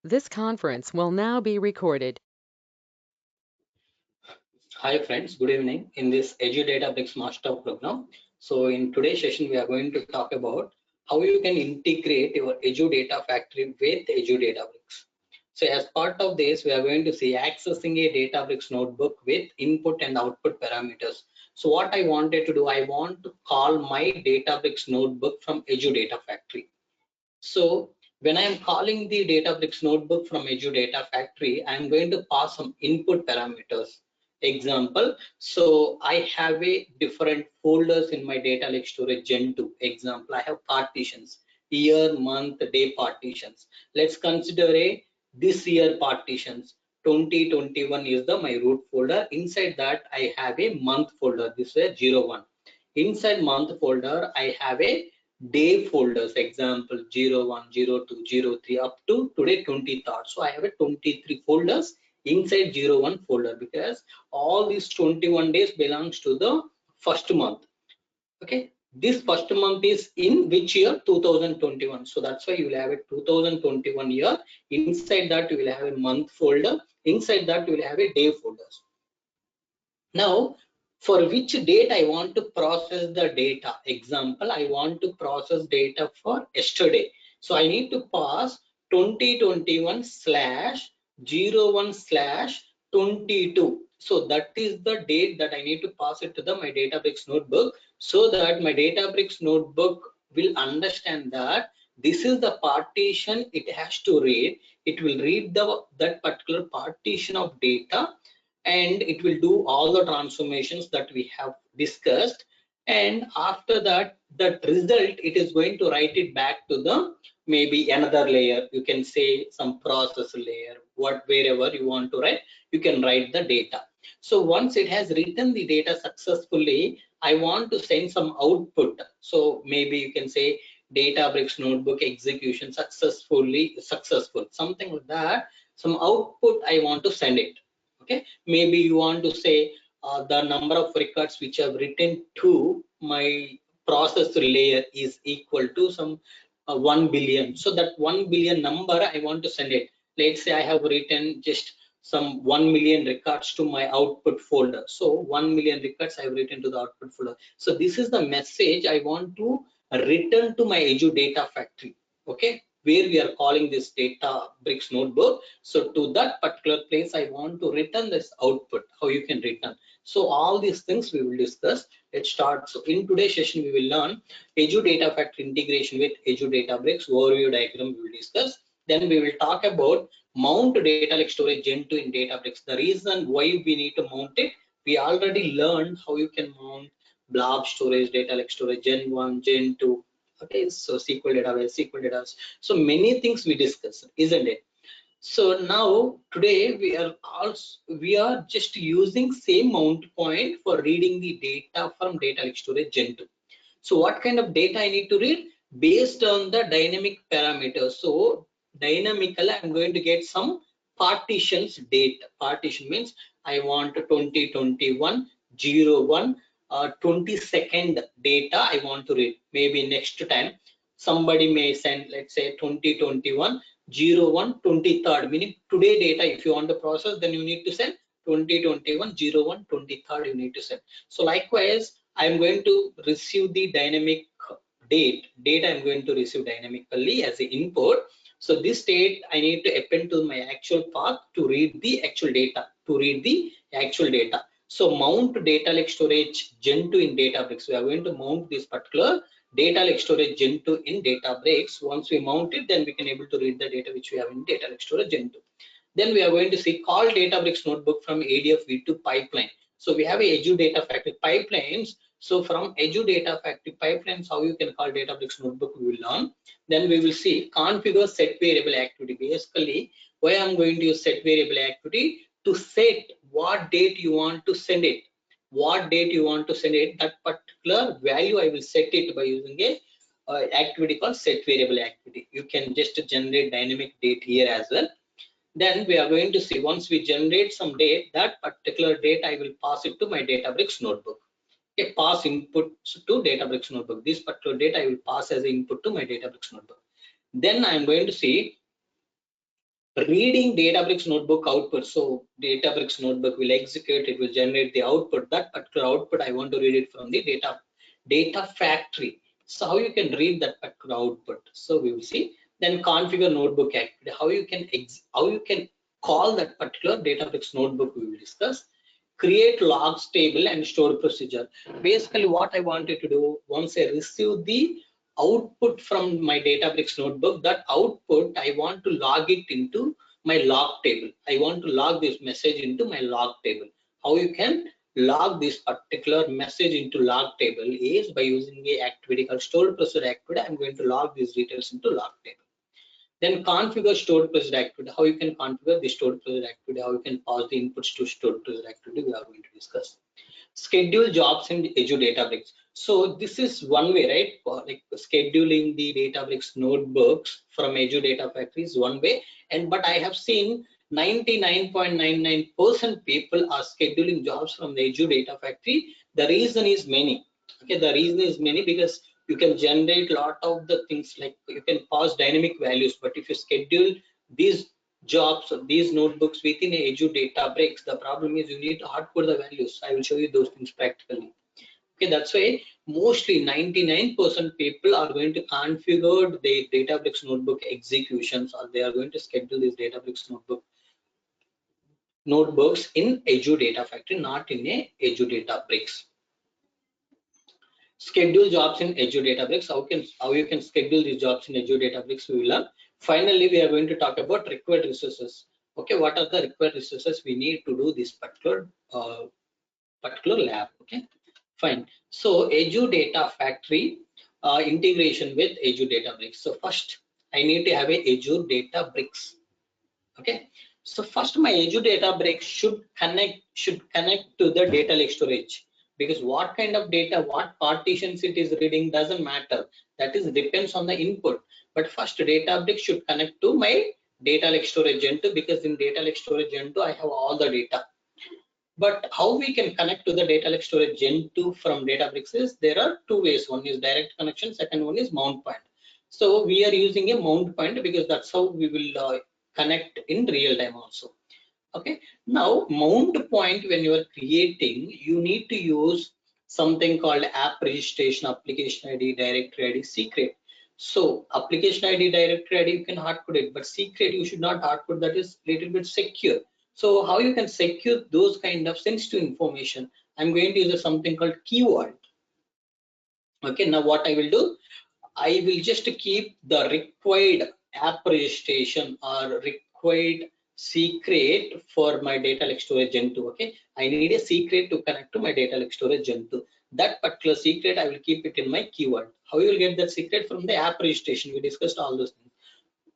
This conference will now be recorded. Hi friends, good evening in this Azure Databricks Master Program. So in today's session, we are going to talk about how you can integrate your Azure Data Factory with Azure Databricks. So as part of this, we are going to see accessing a Databricks notebook with input and output parameters. So what I wanted to do, I want to call my Databricks notebook from Azure Data Factory. So when I am calling the Databricks notebook from Azure Data Factory, I am going to pass some input parameters. Example, so I have a different folders in my data lake storage Gen 2. Example, I have partitions, year, month, day partitions. Let's consider a this year partitions. 2021 is the my root folder. Inside that I have a month folder. This is 01. Inside month folder, I have a day folders, example 01, 02, 03 up to today 23rd. So I have a 23 folders inside 01 folder because all these 21 days belongs to the first month. Okay, this first month is in which year? 2021. So that's why you will have a 2021 year. Inside that you will have a month folder. Inside that you will have a day folders. Now, for which date I want to process the data? Example, I want to process data for yesterday. So I need to pass 2021 slash 01 slash 22. So that is the date that I need to pass it to the my Databricks notebook, so that my Databricks notebook will understand that this is the partition it has to read. It will read that particular partition of data, and it will do all the transformations that we have discussed, and after that result it is going to write it back to the maybe another layer. You can say some process layer, wherever you want to write, you can write the data. So once it has written the data successfully, I want to send some output. So maybe you can say Databricks notebook execution successful, something like that. Some output I want to send it. Okay, maybe you want to say the number of records which I've written to my process layer is equal to some 1 billion. So that 1 billion number I want to send it. Let's say I have written just some 1 million records to my output folder. So 1 million records I've written to the output folder. So this is the message I want to return to my Azure Data Factory. Okay, where we are calling this Databricks notebook. So to that particular place, I want to return this output, how you can return. So all these things we will discuss. Let's start. So in today's session, we will learn Azure Data Factory integration with Azure Databricks overview diagram we will discuss. Then we will talk about mount data lake storage Gen 2 in Databricks. The reason why we need to mount it, we already learned how you can mount blob storage, data lake storage, Gen 1, Gen 2. Okay, so SQL database, SQL database. So many things we discussed, isn't it? So now today we are just using same mount point for reading the data from data lake storage Gen 2. So what kind of data I need to read? Based on the dynamic parameters. So dynamically I'm going to get some partitions data. Partition means I want 2021 01 22nd data I want to read. Maybe next time somebody may send, let's say 2021 01 23rd, meaning today data. If you want to process, then you need to send 2021 01 23rd you need to send. So likewise I'm going to receive the dynamic data I'm going to receive dynamically as an input. So this state I need to append to my actual path to read the actual data, So mount data lake storage Gen 2 in Databricks. We are going to mount this particular data lake storage Gen 2 in Databricks. Once we mount it, then we can able to read the data which we have in data lake storage Gen 2. Then we are going to see call Databricks notebook from ADF V2 Pipeline. So we have a Azure Data Factory pipelines. So from Azure Data Factory pipelines, how you can call Databricks notebook, we will learn. Then we will see configure set variable activity. Basically, why I'm going to use set variable activity to set what date you want to send it. What date you want to send it, that particular value I will set it by using a activity called set variable activity. You can just generate dynamic date here as well. Then we are going to see, once we generate some date, that particular date I will pass it to my Databricks notebook. Okay, pass input to Databricks notebook. This particular data I will pass as input to my Databricks notebook. Then I am going to see reading Databricks notebook output. So Databricks notebook will execute, it will generate the output. That particular output, I want to read it from the data factory. So how you can read that particular output? So we will see. Then configure notebook activity. How you can call that particular Databricks notebook, we will discuss. Create logs table and store procedure. Basically what I wanted to do, once I receive the output from my Databricks notebook, that output I want to log it into my log table. I want to log this message into my log table. How you can log this particular message into log table is by using a activity called stored procedure activity. I'm going to log these details into log table. Then configure stored procedure activity. How you can configure the stored procedure activity, how you can pass the inputs to stored procedure activity, we are going to discuss. Schedule jobs in Azure Databricks. So this is one way, right? For like scheduling the Databricks notebooks from Azure Data Factory is one way. But I have seen 99.99% people are scheduling jobs from the Azure Data Factory. The reason is many. Okay, the reason is many because you can generate a lot of the things, like you can pass dynamic values, but if you schedule these jobs or these notebooks within Azure Databricks, the problem is you need to hardcode the values. I will show you those things practically. Okay, that's why mostly 99% people are going to configure the Databricks notebook executions, or they are going to schedule these Databricks notebooks in Azure Data Factory, not in a Azure Databricks. Schedule jobs in Azure Databricks. How you can schedule these jobs in Azure Databricks, we will learn. Finally, we are going to talk about required resources. Okay, what are the required resources we need to do this particular lab? Okay, fine. So Azure Data Factory integration with Azure Databricks. So first, I need to have a Azure Databricks. Okay, so first my Azure Databricks should connect to the data lake storage, because what kind of data, what partitions it is reading doesn't matter. That is depends on the input. But first Databricks should connect to my data lake storage Gen 2, because in data lake storage Gen 2 I have all the data. But how we can connect to the data lake storage Gen 2 from Databricks is there are two ways. One is direct connection, second one is mount point. So we are using a mount point because that's how we will connect in real time also. Okay, now mount point, when you are creating, you need to use something called app registration, application ID, directory ID, secret. So application ID, directory ID, you can hardcode it, but secret you should not hardcode. That is a little bit secure. So how you can secure those kind of sensitive information? I'm going to use something called keyword. Okay, now what I will do, I will just keep the required app registration or required secret for my data lake storage Gen 2. Okay, I need a secret to connect to my data lake storage Gen 2. That particular secret I will keep it in my keyword. How you will get that secret? From the app registration. We discussed all those things.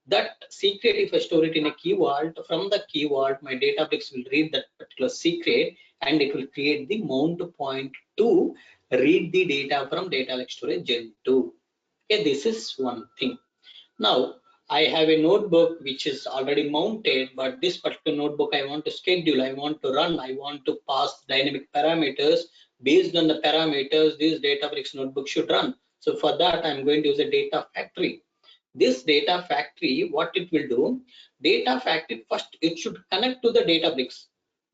That secret, if I store it in a keyword, from the keyword my Databricks will read that particular secret and it will create the mount point to read the data from data lake storage Gen 2. Okay, this is one thing. Now I have a notebook which is already mounted, but this particular notebook I want to schedule, I want to run, I want to pass dynamic parameters. Based on the parameters, this Databricks notebook should run. So for that I'm going to use a data factory. This data factory, what it will do, data factory first it should connect to the Databricks.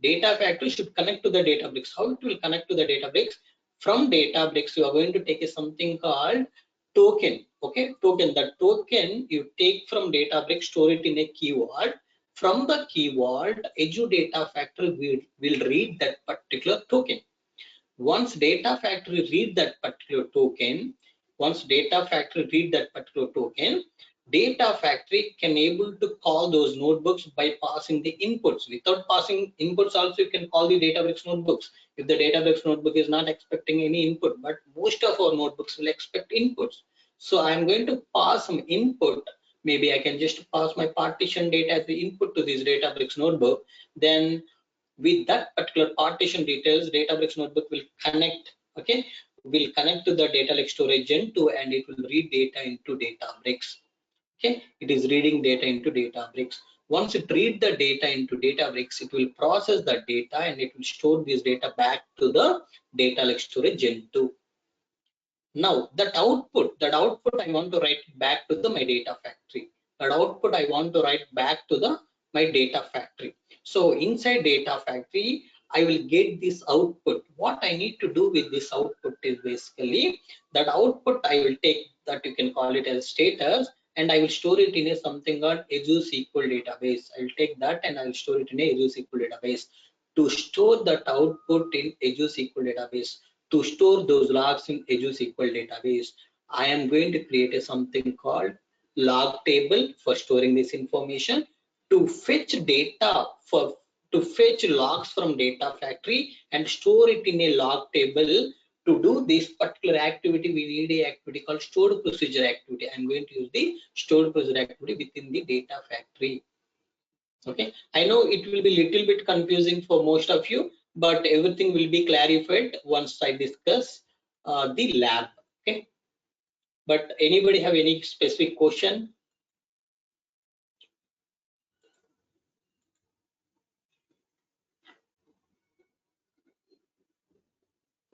Data factory should connect to the Databricks. How it will connect to the Databricks? From Databricks you are going to take something called token. Okay, token. The token you take from Databricks, store it in a keyword. From the keyword, Azure Data Factory will read that particular token. Once Data Factory read that particular token, Data Factory can able to call those notebooks by passing the inputs. Without passing inputs also you can call the Databricks notebooks if the Databricks notebook is not expecting any input, but most of our notebooks will expect inputs. So I'm going to pass some input. Maybe I can just pass my partition data as the input to this Databricks notebook. Then with that particular partition details, Databricks notebook will connect. Okay, will connect to the data lake storage Gen 2 and it will read data into Databricks. Okay, it is reading data into Databricks. Once it reads the data into Databricks, it will process the data and it will store this data back to the data lake storage Gen 2. Now that output I want to write back to my data factory. That output I want to write back to the my data factory. So inside data factory, I will get this output. What I need to do with this output is basically that output I will take, that you can call it as status, and I will store it in a something called Azure SQL database. I will take that and I will store it in a Azure SQL database. To store that output in Azure SQL database, to store those logs in Azure SQL database, I am going to create a something called log table for storing this information, to fetch data to fetch logs from data factory and store it in a log table. To do this particular activity, we need a activity called stored procedure activity. I'm going to use the stored procedure activity within the data factory. Okay, I know it will be little bit confusing for most of you, but everything will be clarified once I discuss the lab. Okay, but anybody have any specific question?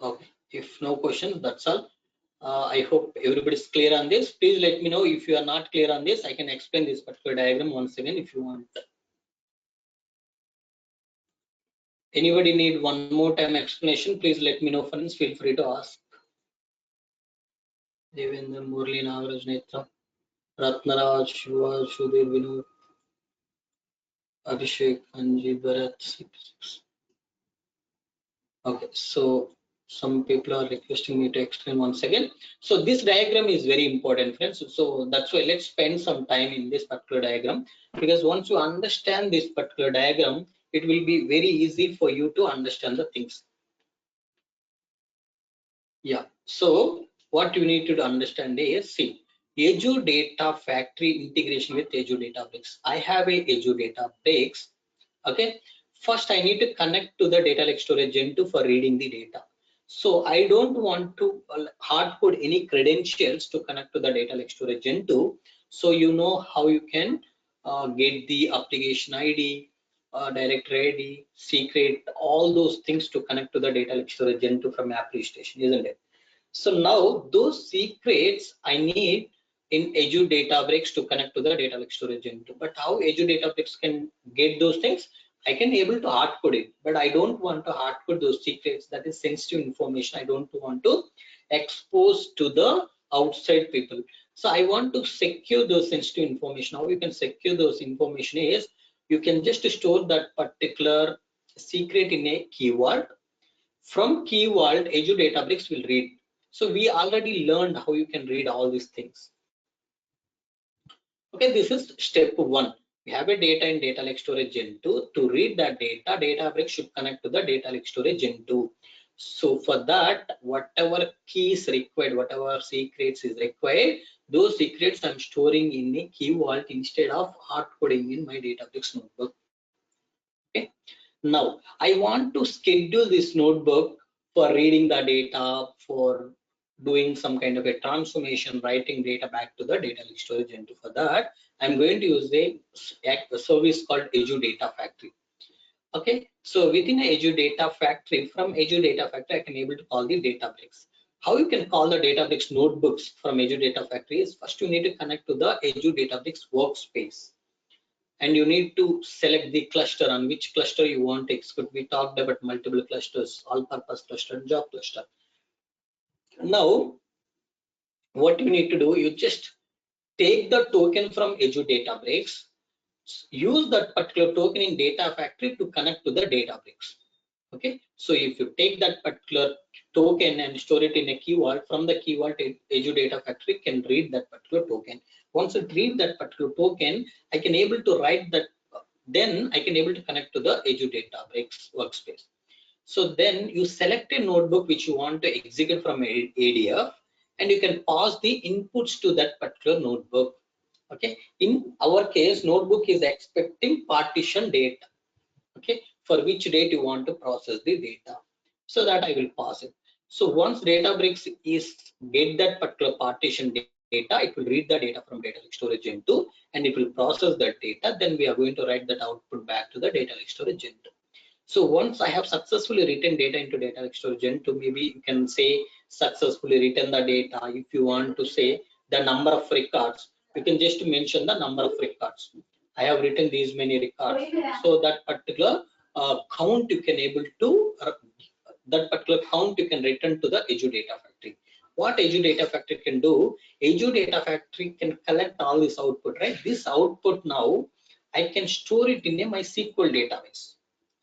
Okay, if no question, that's all. I hope everybody's clear on this. Please let me know if you are not clear on this. I can explain this particular diagram once again if you want. Anybody need one more time explanation? Please let me know, friends. Feel free to ask. Devendra, Murli, Nagaraj, Netra, Ratnaraj, Shiva, Sudhir, Vinod, Abhishek, Anji, Bharat, 6. Okay, so some people are requesting me to explain once again. So this diagram is very important, friends. So that's why let's spend some time in this particular diagram, because once you understand this particular diagram, it will be very easy for you to understand the things. Yeah, so what you need to understand is, see, Azure Data Factory integration with Azure Databricks. I have a Azure Databricks. Okay, first I need to connect to the data lake storage gen 2 for reading the data. So I don't want to hard code any credentials to connect to the data lake storage gen 2. So you know how you can get the application ID, directory ID, secret, all those things to connect to the data lake storage gen 2 from application, isn't it? So now those secrets I need in Azure Databricks to connect to the data lake storage gen 2. But how Azure Databricks can get those things? I can able to hard code it, but I don't want to hard code those secrets. That is sensitive information. I don't want to expose to the outside people. So I want to secure those sensitive information. How you can secure those information is, you can just store that particular secret in a keyword. From keyword, Azure Databricks will read. So we already learned how you can read all these things. Okay, this is step 1. We have a data in data lake storage gen 2. To read that data, Databricks should connect to the data lake storage gen 2. So for that, whatever keys required, whatever secrets is required, those secrets I'm storing in a key vault instead of hard coding in my Databricks notebook. Okay. Now I want to schedule this notebook for reading the data, for doing some kind of a transformation, writing data back to the data lake storage gen 2. For that, I'm going to use a service called Azure Data Factory. Okay, so within a Azure Data Factory, from Azure Data Factory, I can able to call the Databricks. How you can call the Databricks notebooks from Azure Data Factory is, first you need to connect to the Azure Databricks workspace. And you need to select the cluster, on which cluster you want to execute. We talked about multiple clusters, all purpose cluster, job cluster. Now what you need to do, you just take the token from Azure Databricks, use that particular token in data factory to connect to the Databricks. Okay, so if you take that particular token and store it in a keyword, from the keyword, Azure Data Factory can read that particular token. Once it read that particular token, I can able to write that, then I can able to connect to the Azure Databricks workspace. So then you select a notebook which you want to execute from ADF, and you can pass the inputs to that particular notebook. Okay, in our case, notebook is expecting partition data. Okay, for which date you want to process the data, so that I will pass it. So once Databricks is get that particular partition data, it will read the data from data lake storage gen 2 and it will process that data. Then we are going to write that output back to the data lake storage gen 2. So once I have successfully written data into data lake storage gen 2, maybe you can say successfully written the data. If you want to say the number of records, you can just mention the number of records. I have written these many records. So that particular count you can able to that particular count you can return to the Azure Data Factory. What Azure Data Factory can do, Azure Data Factory can collect all this output, right? This output now I can store it in a MySQL database.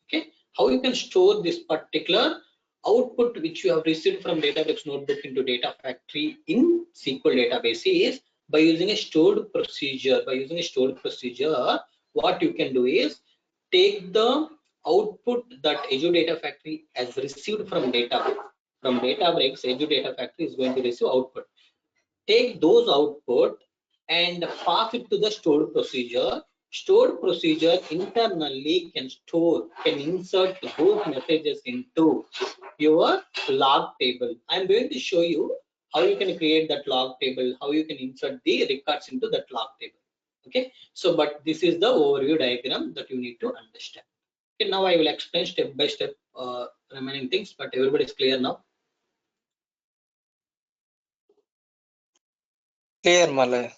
Okay, how you can store this particular output which you have received from Databricks notebook into Data Factory in SQL database is by using a stored procedure. By using a stored procedure, what you can do is take the output that Azure Data Factory has received from Databricks. From Databricks, Azure Data Factory is going to receive output. Take those output and pass it to the stored procedure. Stored procedure internally can insert those messages into your log table. I'm going to show you how you can create that log table, how you can insert the records into that log table. Okay, so but this is the overview diagram that you need to understand. Okay, now I will explain step by step remaining things, but everybody is clear now. Clear, Malay.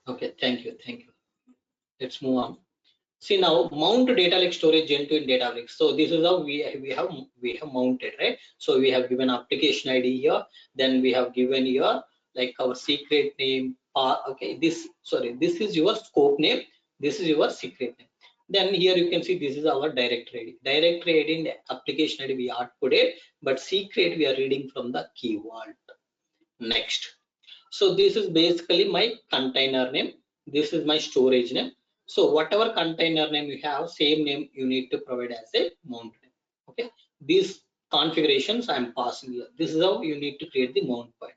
Okay, thank you. Let's move on. See now, mount data lake storage into in Databricks. So this is how we have mounted, right? So we have given application ID here, then we have given here like our secret name. Okay, this is your scope name, this is your secret name. Then here you can see this is our directory ID. Directory ID in the application ID we output it, but secret we are reading from the key vault. Next. So this is basically my container name. This is my storage name. So whatever container name you have, same name you need to provide as a mount name. Okay. These configurations I'm passing here. This is how you need to create the mount point.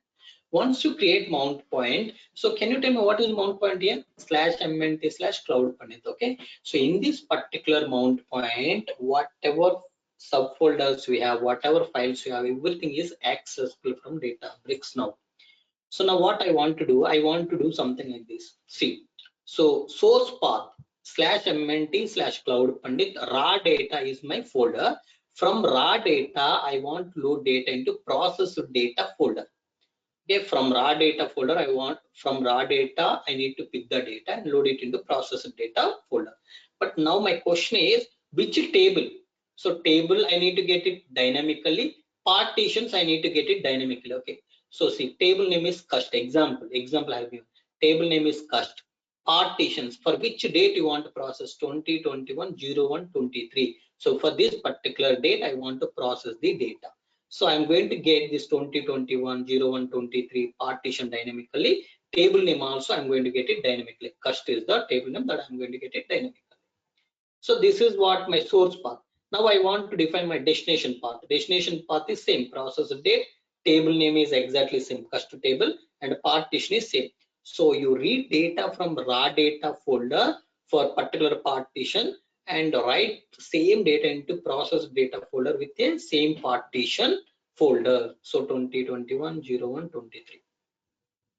Once you create mount point, so can you tell me what is mount point here? /mnt/Cloudpandith. Okay. So in this particular mount point, whatever subfolders we have, whatever files we have, everything is accessible from Databricks now. So now what I want to do, something like this. See, so source path /mnt/Cloudpandith raw data is my folder. From raw data, I want to load data into processed data folder. Okay, from raw data folder, I need to pick the data and load it into processed data folder. But now my question is, which table? So table, I need to get it dynamically. Partitions, I need to get it dynamically. Okay. So see, table name is cust. Example I have given. Table name is cust. Partitions, for which date you want to process? 2021-01-23. So for this particular date, I want to process the data. So I'm going to get this 2021-01-23 partition dynamically. Table name also I'm going to get it dynamically. Cust is the table name that I'm going to get it dynamically. So this is what my source path. Now I want to define my destination path. Destination path is same, process date, table name is exactly same, cust table, and partition is same. So you read data from raw data folder for particular partition and write same data into process data folder with a same partition folder. So 2021-01-23.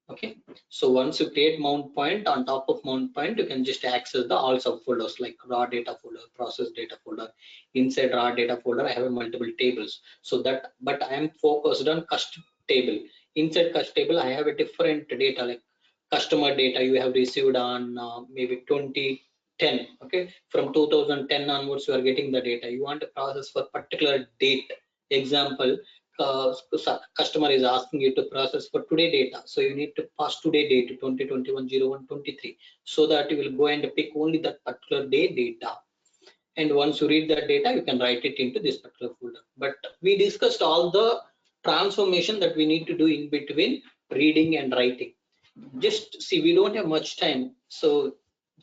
Okay, so once you create mount point, on top of mount point you can just access the all subfolders like raw data folder, process data folder. Inside raw data folder I have multiple tables, so that, but I am focused on cust table. Inside cust table I have a different data like customer data you have received on maybe 2010. Okay, from 2010 onwards you are getting the data you want to process for particular date. Example, customer is asking you to process for today data, so you need to pass today date 2021-01-23, so that you will go and pick only that particular day data, and once you read that data you can write it into this particular folder. But we discussed all the transformation that we need to do in between reading and writing. Just see, we don't have much time, so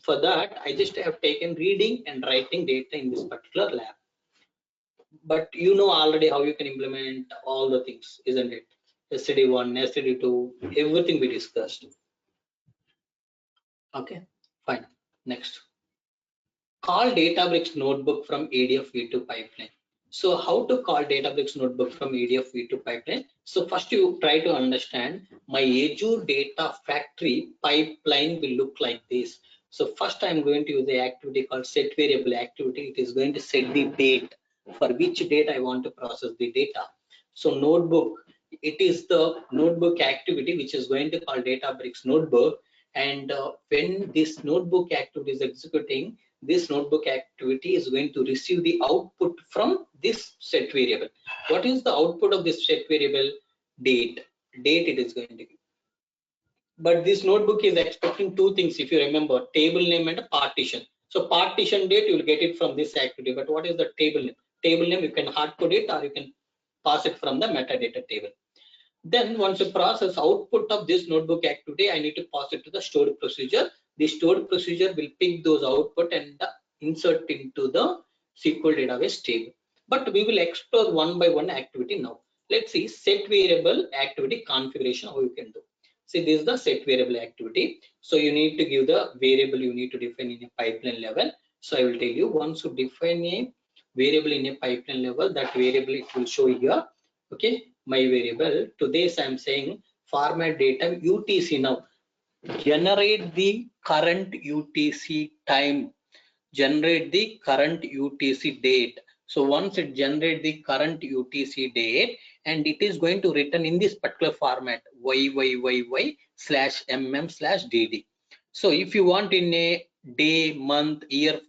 for that I just have taken reading and writing data in this particular lab. But you know already how you can implement all the things, isn't it? STD1, STD2, everything we discussed. Okay, fine. Next. Call Databricks notebook from ADF V2 pipeline. So how to call Databricks notebook from ADF V2 pipeline? So first you try to understand my Azure Data Factory pipeline will look like this. So first I'm going to use the activity called set variable activity. It is going to set the date for which date I want to process the data. So notebook, it is the notebook activity which is going to call Databricks notebook, and when this notebook activity is executing, this notebook activity is going to receive the output from this set variable. What is the output of this set variable? Date it is going to give. But this notebook is expecting two things, if you remember, table name and a partition. So partition date, you will get it from this activity. But what is the table name? Table name, you can hard code it or you can pass it from the metadata table. Then once you process output of this notebook activity, I need to pass it to the stored procedure. The stored procedure will pick those output and insert into the SQL database table. But we will explore one by one activity now. Let's see set variable activity configuration, how you can do. See, this is the set variable activity. So you need to give the variable you need to define in a pipeline level. So I will tell you, once you define a variable in a pipeline level, that variable it will show here. Okay, my variable. To this I'm saying format data UTC now. Generate the current UTC time. Generate the current UTC date. So once it generate the current UTC date, and it is going to return in this particular format YYYY/mm/DD. So if you want in a day, month, year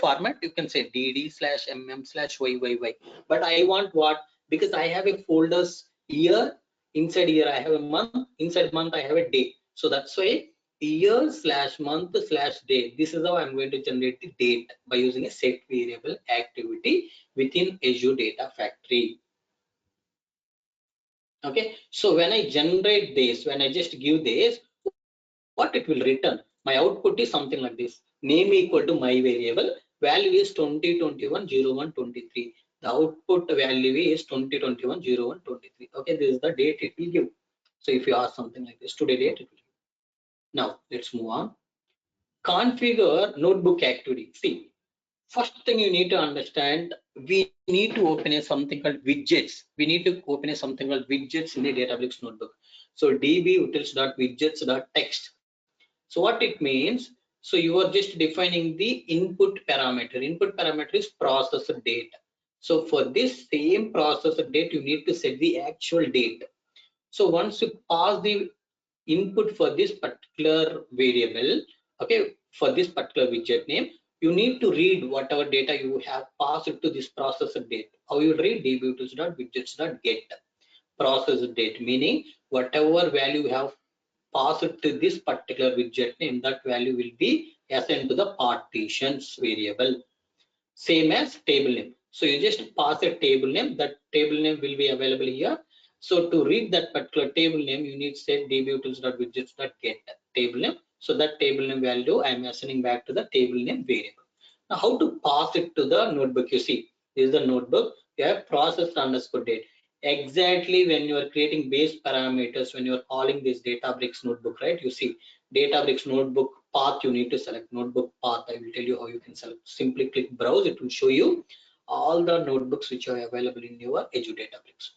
format, you can say DD/mm/YYY. But I want what? Because I have a folders year, inside year I have a month, inside month I have a day. So that's why year/month/day. This is how I'm going to generate the date by using a set variable activity within Azure Data Factory. Okay, so when I generate this, when I just give this, what it will return? My output is something like this: name equal to my variable, value is 2021-01-23. The output value is 2021-01-23. Okay, this is the date it will give. So if you ask something like this, today date it will give. Now let's move on. Configure notebook activity. See, first thing you need to understand, we need to open something called widgets. We need to open something called widgets in the Databricks notebook. So db-utils.widgets.text. So what it means, so you are just defining the input parameter. Input parameter is processor date. So for this same processor date, you need to set the actual date. So once you pass the input for this particular variable, okay, for this particular widget name, you need to read whatever data you have passed to this processor date. How you read? db-utils.widgets.get processor date, meaning whatever value you have passed to this particular widget name, that value will be assigned to the partitions variable. Same as table name. So you just pass a table name, that table name will be available here. So to read that particular table name, you need to say db-utils.widgets.get table name. So that table name value I am assigning back to the table name variable. Now how to pass it to the notebook? You see, this is the notebook. You have process_date. Exactly when you are creating base parameters, when you are calling this Databricks notebook, right? You see, Databricks notebook path, you need to select notebook path. I will tell you how you can select. Simply click browse. It will show you all the notebooks which are available in your Azure Databricks.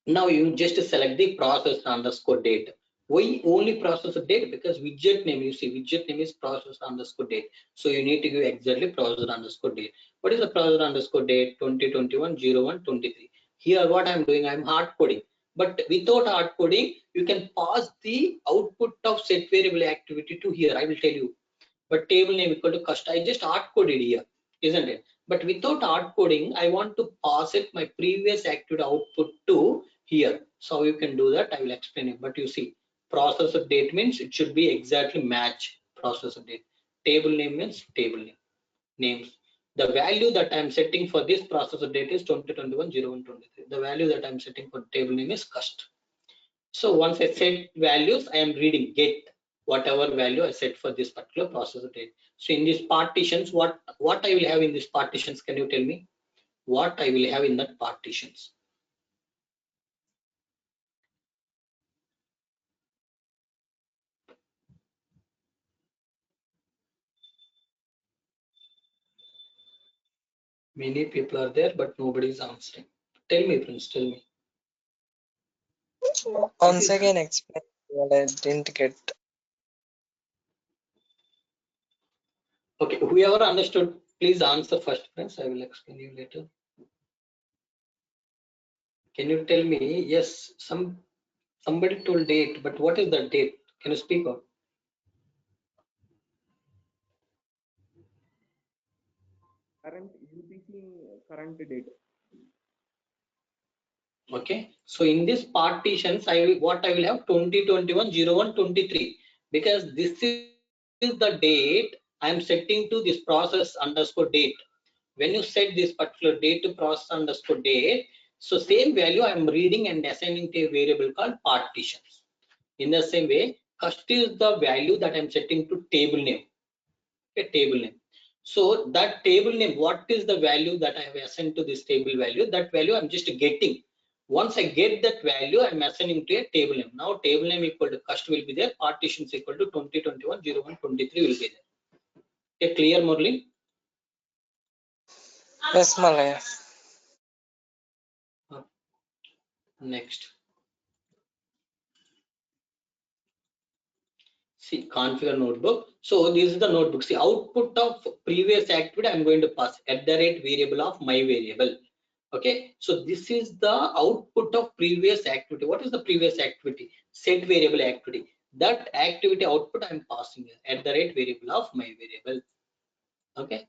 Now you just select the process_date. Why only process_date? Because widget name, you see, widget name is process_date. So you need to give exactly process_date. What is the process_date? 2021-01-23. Here what I'm doing, I'm hard coding. But without hard coding, you can pass the output of set variable activity to here. I will tell you. But table name equal to cust. I just hard coded here, isn't it? But without hard coding, I want to pass it my previous activity output to here. So you can do that. I will explain it. But you see, processor date means it should be exactly match processor date. Table name means table name names. The value that I'm setting for this processor date is 2021-01-23. The value that I'm setting for table name is cust. So once I set values, I am reading get whatever value I set for this particular processor date. So in these partitions, what I will have in these partitions? Can you tell me what I will have in that partitions? Many people are there, but nobody is answering. Tell me, friends, tell me. Once again, explain what I didn't get. Okay, whoever understood, please answer first, friends. I will explain you later. Can you tell me? Yes, somebody told date, but what is the date? Can you speak out? current UTC current date. Okay, so in this partitions, what I will have 2021 01 23, because this is the date I am setting to this process underscore date. When you set this particular date to process underscore date, so same value I am reading and assigning to a variable called partitions. In the same way, first is the value that I am setting to table name. Okay, table name. So that table name, what is the value that I have assigned to this table value? That value I'm just getting. Once I get that value, I'm assigning to a table name. Now table name equal to cust will be there, partitions equal to 2021 01 23 will be there. Okay, clear, Murli? Yes, Malaya. Next. See, configure notebook. So this is the notebook. See, output of previous activity I'm going to pass at the rate variable of my variable. Okay, so this is the output of previous activity. What is the previous activity? Set variable activity. That activity output I'm passing here at the rate variable of my variable. Okay,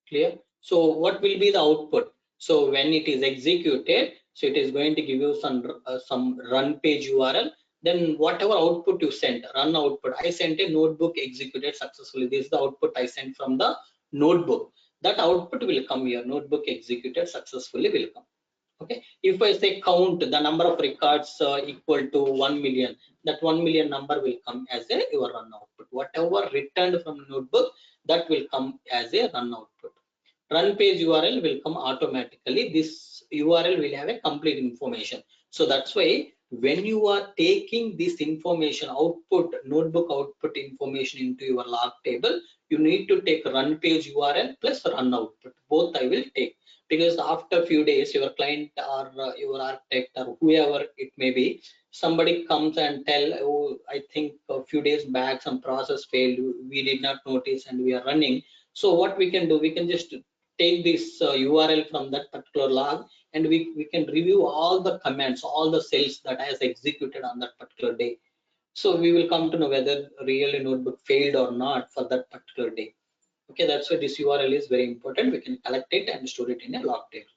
clear? So what will be the output? So when it is executed, so it is going to give you some run page URL. Then whatever output you sent, run output, I sent a notebook executed successfully. This is the output I sent from the notebook. That output will come here. Notebook executed successfully will come. Okay, if I say count the number of records equal to 1 million, that 1 million number will come as a your run output. Whatever returned from notebook, that will come as a run output. Run page URL will come automatically. This URL will have a complete information. So that's why when you are taking this information output, notebook output information into your log table, you need to take run page URL plus run output. Both I will take, because after a few days your client or your architect or whoever it may be, somebody comes and tell, oh, I think a few days back some process failed, we did not notice and we are running. So what we can do, we can just take this URL from that particular log, and we can review all the commands, all the cells that has executed on that particular day. So we will come to know whether really notebook failed or not for that particular day. Okay, that's why this URL is very important. We can collect it and store it in a log table.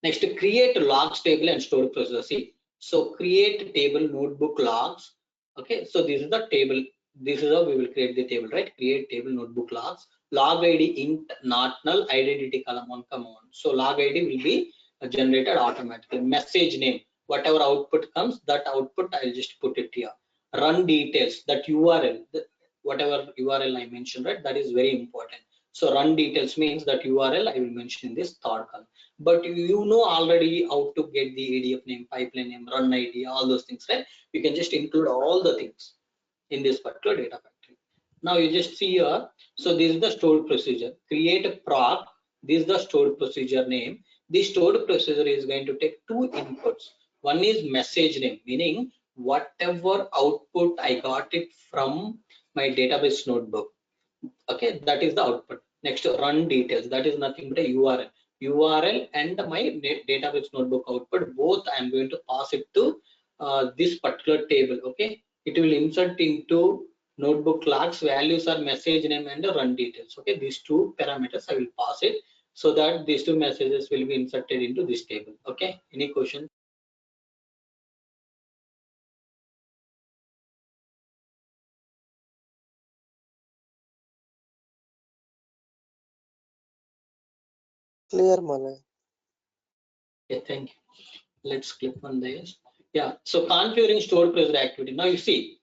Next, to create logs table and store procedure. See, so create table notebook logs. Okay, so this is the table. This is how we will create the table, right? Create table notebook logs. Log ID int not null, identity column 1, 1. So log ID will be generated automatically. Message name, whatever output comes, that output I'll just put it here. Run details, that URL, whatever URL I mentioned, right? That is very important. So run details means that URL I will mention in this third column. But you know already how to get the ADF name, pipeline name, run ID, all those things, right? You can just include all the things in this particular data factory. Now you just see here. So this is the stored procedure. Create a proc. This is the stored procedure name. This stored procedure is going to take two inputs. One is message name, meaning whatever output I got it from my database notebook. Okay, that is the output. Next, run details. That is nothing but a URL and my database notebook output. Both I am going to pass it to this particular table. Okay, it will insert into notebook logs. Values are message name and run details. Okay, these two parameters I will pass it so that these two messages will be inserted into this table. Okay, any question? Clear, Malaya. Yeah, thank you. Let's click on this. Yeah, so configuring stored procedure activity. Now you see.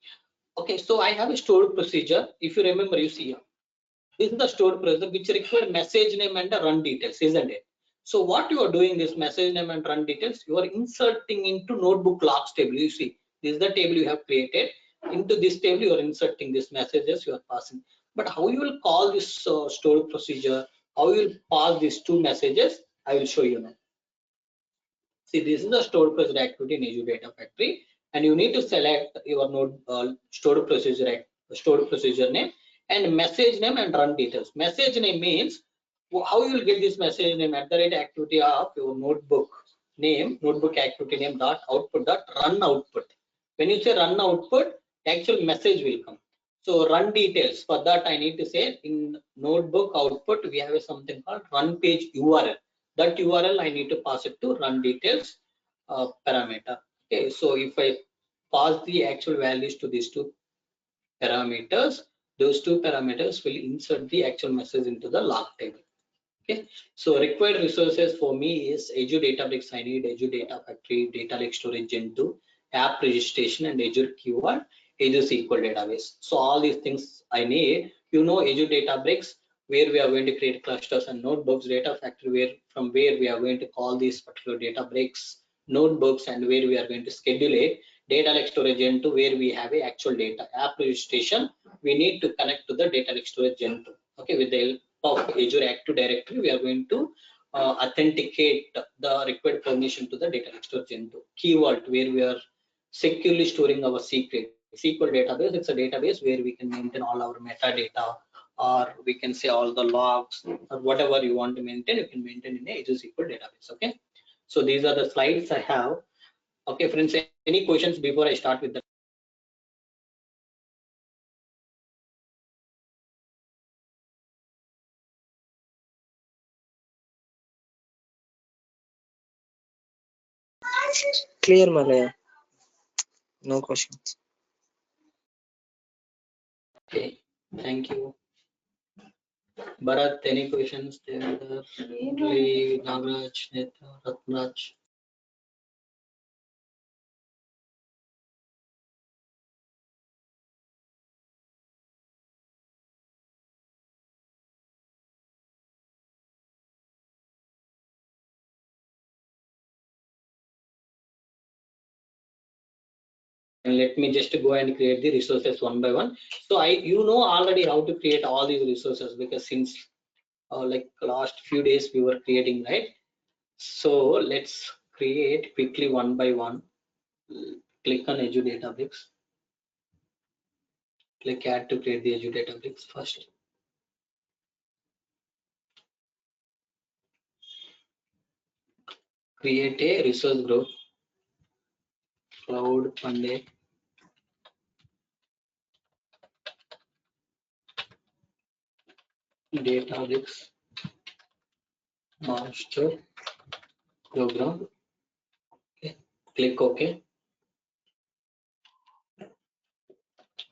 Okay, so I have a stored procedure. If you remember, you see here. This is the stored procedure which require message name and the run details, isn't it? So what you are doing, this message name and run details, you are inserting into notebook logs table. You see, this is the table you have created. Into this table, you are inserting these messages you are passing. But how you will call this stored procedure? How you will pass these two messages? I will show you now. See, this is the stored procedure activity in Azure Data Factory, and you need to select your node stored procedure name and message name and run details. Message name means how you will get this message name at the rate activity of your notebook name, notebook activity name dot output dot run output. When you say run output, actual message will come. So run details, for that I need to say in notebook output we have something called run page URL. That URL I need to pass it to run details parameter. Okay, so if I pass the actual values to these two parameters, those two parameters will insert the actual message into the log table. Okay, so required resources for me is Azure Databricks. I need Azure Data Factory, Data Lake Storage Gen 2, app registration, and Azure Keyword, Azure SQL database. So all these things I need. You know Azure Databricks, where we are going to create clusters, and notebooks, Data Factory, where we are going to call these particular Databricks notebooks, and where we are going to schedule it. Data Lake Storage Gen 2, where we have a actual data. App registration, we need to connect to the Data Lake Storage Gen 2. Okay, with the of Azure Active Directory, we are going to authenticate the required permission to the data store Gen 2. Key Vault, where we are securely storing our secret. SQL database, it's a database where we can maintain all our metadata, or we can say all the logs, or whatever you want to maintain, you can maintain in a Azure SQL database. Okay, so these are the slides I have. Okay, friends, any questions before I start with the Clear, Malaya. No questions. Okay, thank you. Bharat, any questions? Nagraj, Neta, Ratnaj. And let me just go and create the resources one by one. So you know already how to create all these resources, because since like last few days we were creating, right? So let's create quickly one by one. Click on Azure Databricks. Click add to create the Azure Databricks first. Create a resource group. Cloudpandith. Databricks master program. Okay. Click OK.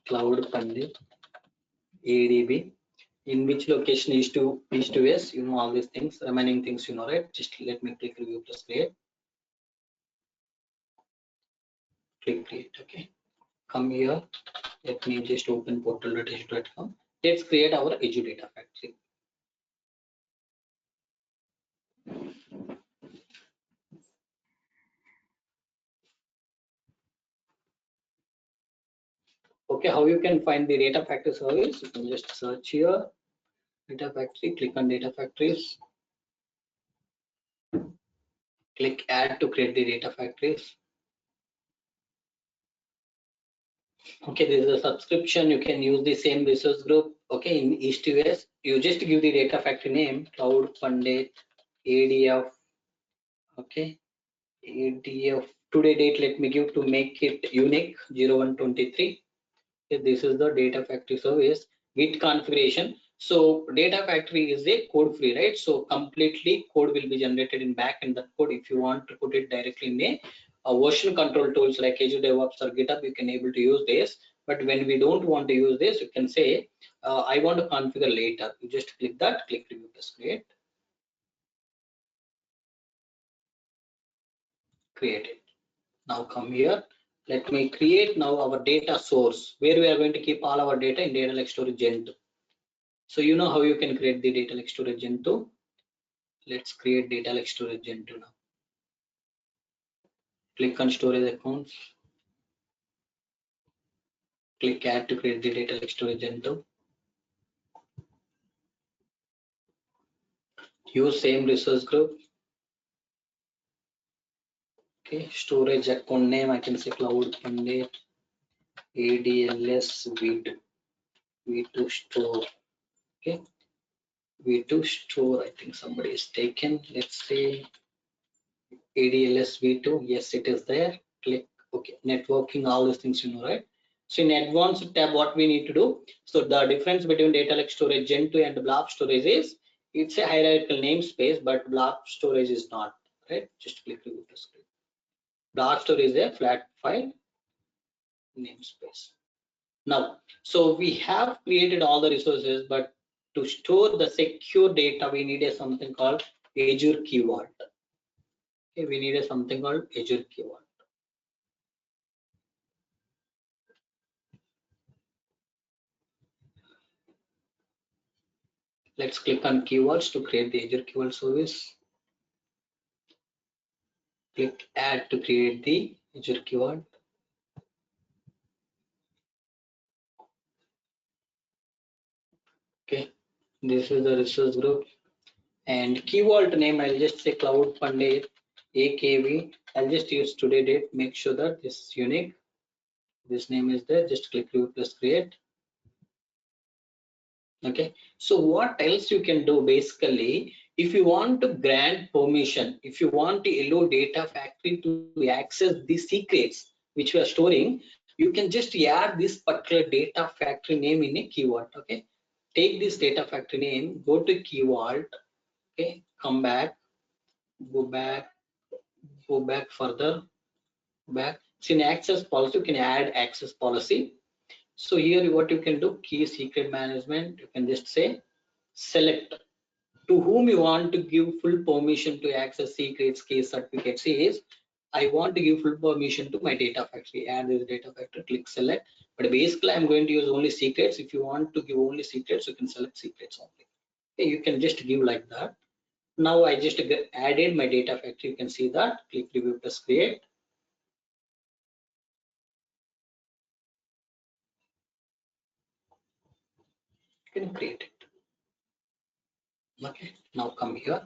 Cloudpandith ADB. In which location is to S, you know all these things, remaining things you know, right? Just let me click review plus create. Click create. Okay, come here, let me just open portal.azure.com. Let's create our Azure Data Factory. Okay, how you can find the Data Factory service? You can just search here, Data Factory, click on Data Factories, click add to create the Data Factories. Okay, this is a subscription. You can use the same resource group. Okay, in East to West, you just give the Data Factory name, Cloudpandith ADF. Okay, ADF today date, let me give to make it unique 0123. Okay, this is the Data Factory service. Git configuration. So Data Factory is a code free, right? So completely code will be generated in backend. That code, if you want to put it directly in a version control tools like Azure DevOps or GitHub, you can able to use this. But when we don't want to use this, you can say I want to configure later. You just click that, click review plus create. Create it. Now come here. Let me create now our data source, where we are going to keep all our data in Data Lake Storage Gen 2. So you know how you can create the Data Lake Storage Gen 2. Let's create Data Lake Storage Gen 2 now. Click on storage accounts. Click add to create the Data Lake Storage Gen 2. Use same resource group. Okay, storage account name, I can say Cloudpandith ADLS V2 store. Okay, V2 store, I think somebody is taken. Let's say ADLS V2, yes, it is there. Click OK. Networking, all these things you know, right? So in advanced tab, what we need to do, so the difference between data lake storage Gen 2 and blob storage is it's a hierarchical namespace, but blob storage is not, right? Just click review the screen. Blob storage is a flat file namespace. Now, so we have created all the resources, but to store the secure data, we need a something called Azure Key Vault. Okay, we need a something called Azure Key Vault. Let's click on Key Vaults to create the Azure Key Vault service. Click Add to create the Azure Key Vault. Okay, this is the resource group, and Key Vault name I'll just say Cloudpandith AKV. I'll just use today date. Make sure that this is unique. This name is there. Just click Review plus create. Okay, so what else you can do basically, if you want to grant permission, if you want to allow data factory to access the secrets which we are storing, you can just add this particular data factory name in a Key Vault. Okay, take this data factory name, go to Key Vault. Okay, come back, go back further, back. So in access policy, you can add access policy. So here what you can do, key secret management, you can just say select to whom you want to give full permission to access secrets, key certificates. Is I want to give full permission to my data factory. Add this data factory, click select. But basically I'm going to use only secrets. If you want to give only secrets, you can select secrets only. Okay, you can just give like that. Now I just added my data factory. You can see that. Click review plus create. You can create it. Okay, now come here.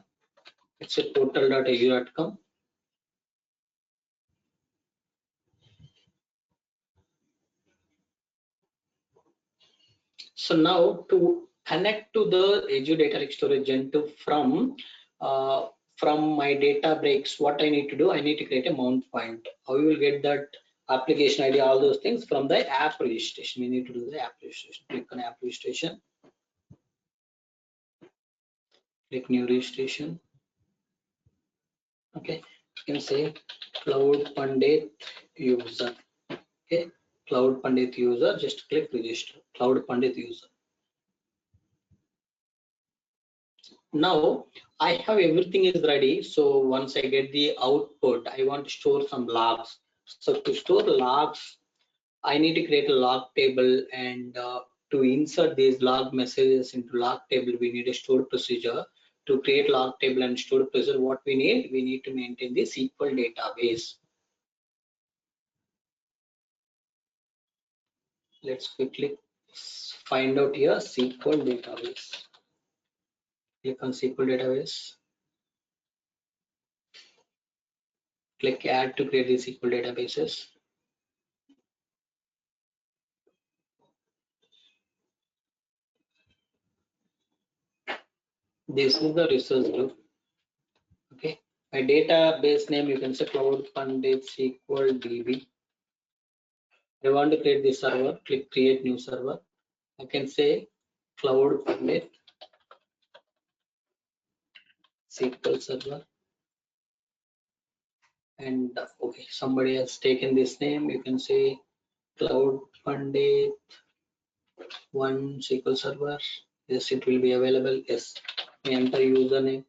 It's a total.azure.com. So now to connect to the Azure Data Lake Storage Gen 2 from my Databricks, what I need to do, I need to create a mount point. How you will get that application ID, all those things from the app registration. We need to do the app registration. Click on app registration. Click new registration. Okay, you can say Cloudpandith user. Okay, Cloudpandith user. Just click register. Cloudpandith user. Now I have everything is ready. So once I get the output, I want to store some logs. So to store logs, I need to create a log table, and to insert these log messages into log table, we need a stored procedure. To create log table and stored procedure, what we need to maintain the SQL database. Let's quickly find out here SQL database. Click on SQL database. Click add to create the SQL databases. This is the resource group. Okay, my database name you can say Cloudpandith SQL DB. I want to create this server. Click create new server. I can say Cloudpandith SQL server. And okay, somebody has taken this name. You can say Cloudpandith one SQL server. Yes, it will be available. Yes, enter username.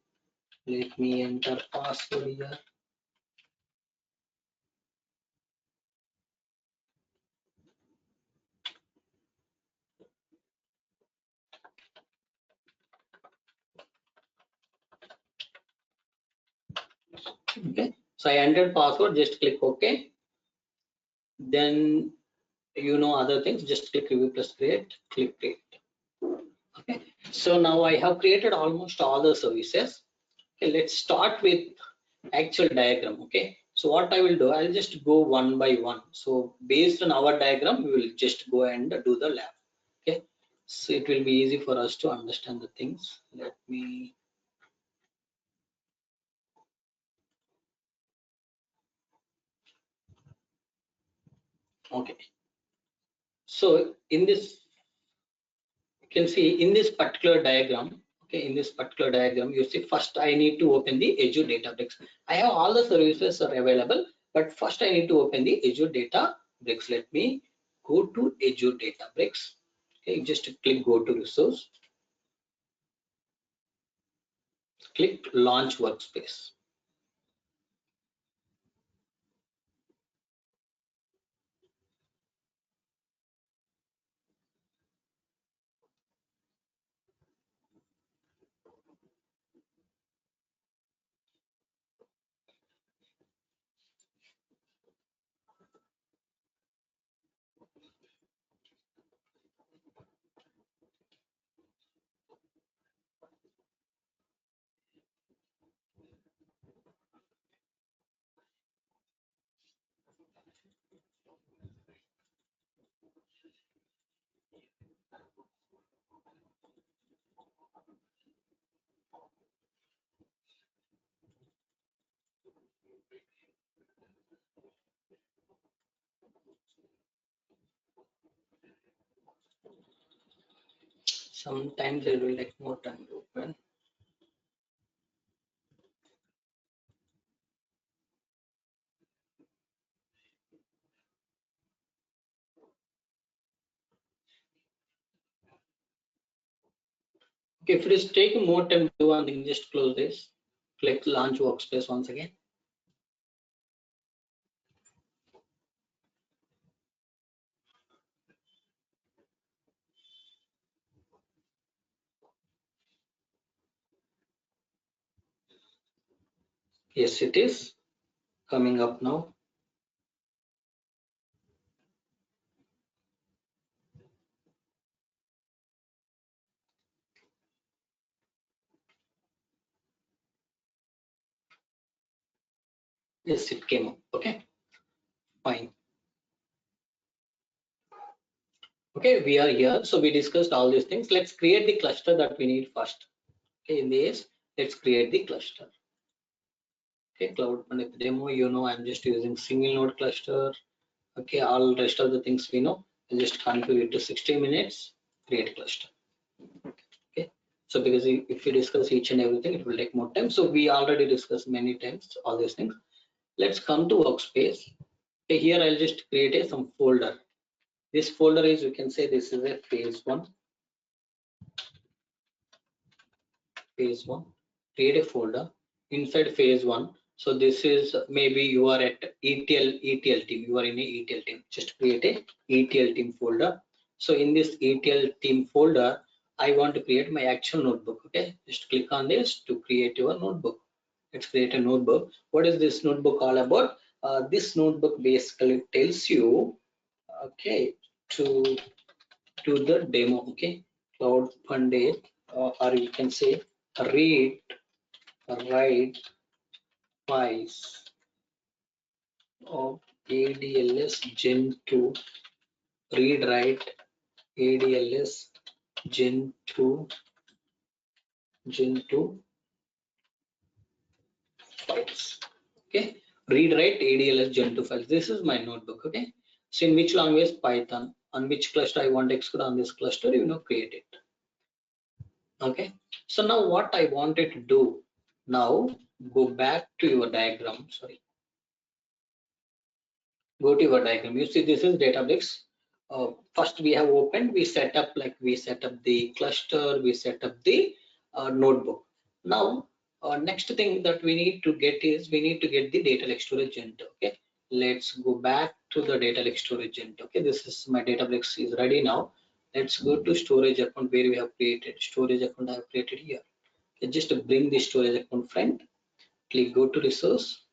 Let me enter password here. Okay, so I entered password. Just click OK. Then you know other things. Just click review plus create. Click create. Okay, so now I have created almost all the services. Okay, let's start with actual diagram. Okay, so what I will do, I'll just go one by one. So based on our diagram, we will just go and do the lab. Okay, so it will be easy for us to understand the things. Let me okay. So in this, you can see in this particular diagram, okay, in this particular diagram, you see first I need to open the Azure Databricks. I have all the services are available, but first I need to open the Azure Databricks. Let me go to Azure Databricks. Okay, just click go to resource, click launch workspace. Sometimes it will take more time to open. Okay, if it is taking more time to do one thing, just close this, click launch workspace once again. Yes, it is coming up now. Yes, it came up. Okay, fine. Okay, we are here. So we discussed all these things. Let's create the cluster that we need first. Okay, in this, let's create the cluster. Okay, Cloudpandith demo, you know, I'm just using single node cluster. Okay, all rest of the things we know. I'll just configure it to 60 minutes, create cluster. Okay, so because if we discuss each and everything, it will take more time. So we already discussed many times all these things. Let's come to workspace. Okay, here I'll just create some folder. This folder is, you can say this is a phase one. Phase one. Create a folder inside phase one. So this is maybe you are at ETL team. You are in a ETL team. Just create a ETL team folder. So in this ETL team folder, I want to create my actual notebook. Okay, just click on this to create your notebook. Let's create a notebook. What is this notebook all about? This notebook basically tells you, okay, to the demo. Okay, Cloudpandith, or you can say read, write files of ADLS Gen 2, read, write ADLS Gen 2 files. Okay, read, write ADLS Gen 2 files. This is my notebook. Okay, so in which language? Python. On which cluster I want to execute on this cluster, you know, create it. Okay, so now what I wanted to do, now go back to your diagram. Sorry, go to your diagram. You see, this is Databricks. First we have opened, we set up the cluster, we set up the notebook. Now next thing that we need to get is we need to get the data lake storage agent. Okay, let's go back to the data lake storage agent. Okay, this is my Databricks is ready now. Let's go to storage account where we have created storage account. I have created here. Okay, just to bring the storage account friend, click go to resource.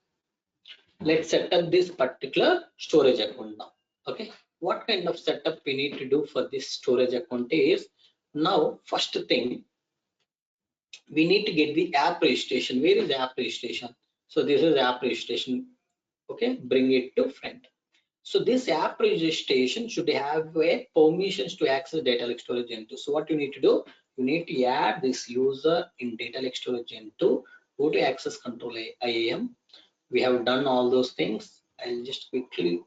Let's set up this particular storage account now. Okay, what kind of setup we need to do for this storage account is, now first thing we need to get the app registration. Where is the app registration? So this is app registration. Okay, bring it to front. So this app registration should have a permissions to access data lake storage gen2. So what you need to do, you need to add this user in data lake storage gen2. Go to access control IAM. We have done all those things. I'll just quickly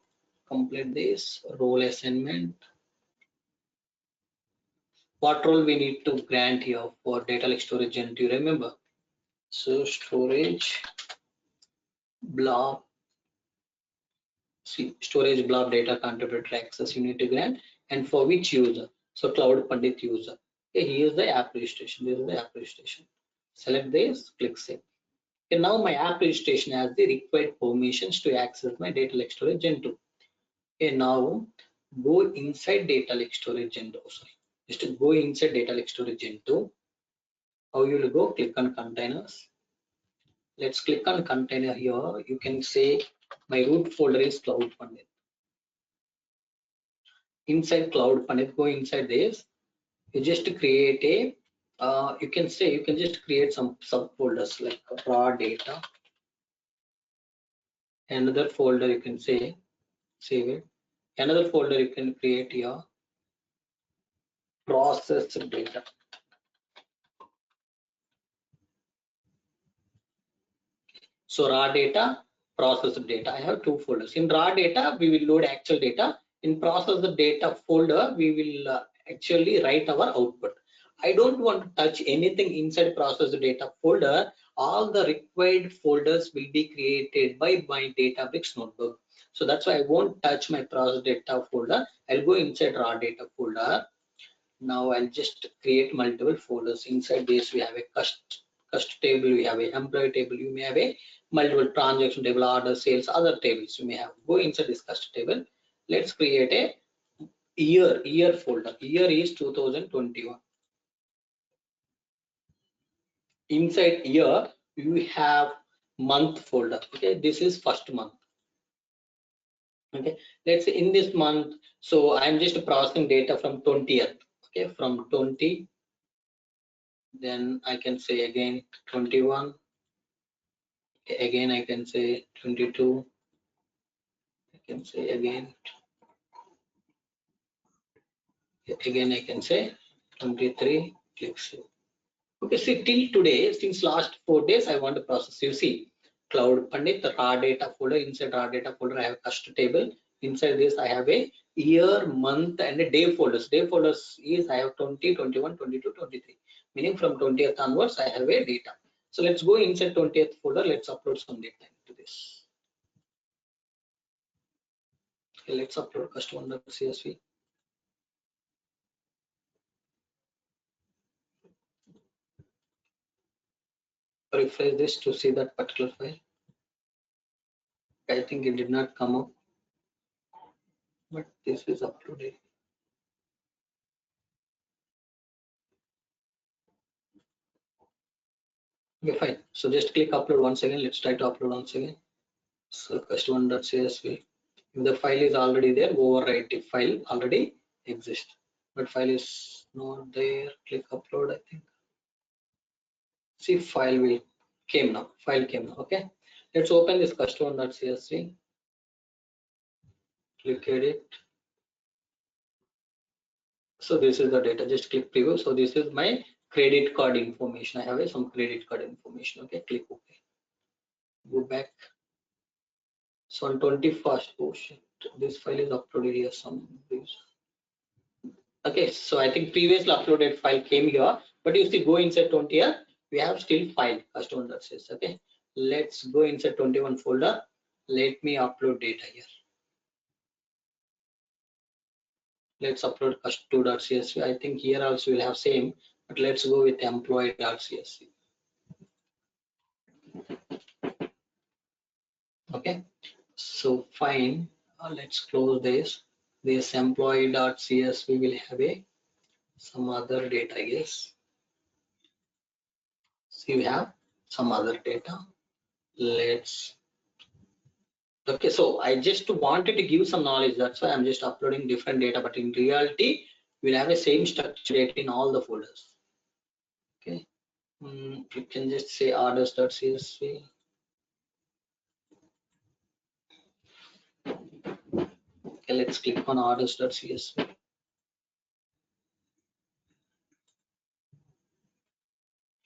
complete this role assignment. What role we need to grant here for data lake storage gen 2? Remember, so storage blob, see, storage blob data contributor access you need to grant, and for which user? So Cloudpandith user. Okay, here's the app registration. This is the app registration. Select this, click save. Okay, now my app registration has the required permissions to access my data lake storage gen 2. Okay, now go inside data lake storage gen 2. Sorry, just to go inside data lake storage gen 2. How you will go? Click on containers. Let's click on container here. You can say my root folder is Cloudpandith. Inside Cloudpandith, go inside this. You just create a you can just create some subfolders like raw data. Another folder you can say save it. Another folder you can create here processed data. So raw data, processed data. I have two folders. In raw data, we will load actual data. In processed data folder, we will actually write our output. I don't want to touch anything inside processed data folder. All the required folders will be created by my Databricks notebook. So that's why I won't touch my processed data folder. I'll go inside raw data folder. Now I'll just create multiple folders. Inside this we have a cust table, we have a employee table, you may have a multiple transaction table, order, sales, other tables you may have. Go inside this cust table. Let's create a year folder. Year is 2021. Inside year you have month folder. Okay, this is first month. Okay, let's say in this month, so I'm just processing data from 20th. Okay, from 20, then I can say again 21, again I can say 22, I can say again I can say 23, click save. Okay, see, till today, since last 4 days, I want to process. You see, Cloudpandith raw data folder. Inside raw data folder, I have cust table. Inside this, I have a year, month, and a day folders. Day folders is I have 20, 21, 22, 23. Meaning from 20th onwards, I have a data. So let's go inside 20th folder. Let's upload some data into this. Okay, let's upload cust1.csv. Refresh this to see that particular file. I think it did not come up, but this is uploaded. Okay, fine. So just click upload once again. Let's try to upload once again. So cust1.csv. If the file is already there, overwrite if file already exists. But file is not there. Click upload, I think. See, file will came now. File came now. Okay. Let's open this cust1.csv. Click edit. So this is the data. Just click preview. So this is my credit card information. I have some credit card information. Okay. Click OK. Go back. So on 21st, oh shit, this file is uploaded here. Okay, so I think previously uploaded file came here, but you see, go inside 20 here. We have still file cust1.csv. Okay, let's go inside 21 folder. Let me upload data here. Let's upload cust2.csv. I think here also we'll have same, but let's go with employee.csv. Okay, so fine. Let's close this. This employee.csv will have some other data, I guess. So you have some other data. Let's okay, so I just wanted to give some knowledge, that's why I'm just uploading different data, but in reality we'll have the same structure data in all the folders. Okay, you can just say orders.csv. Okay, let's click on orders.csv.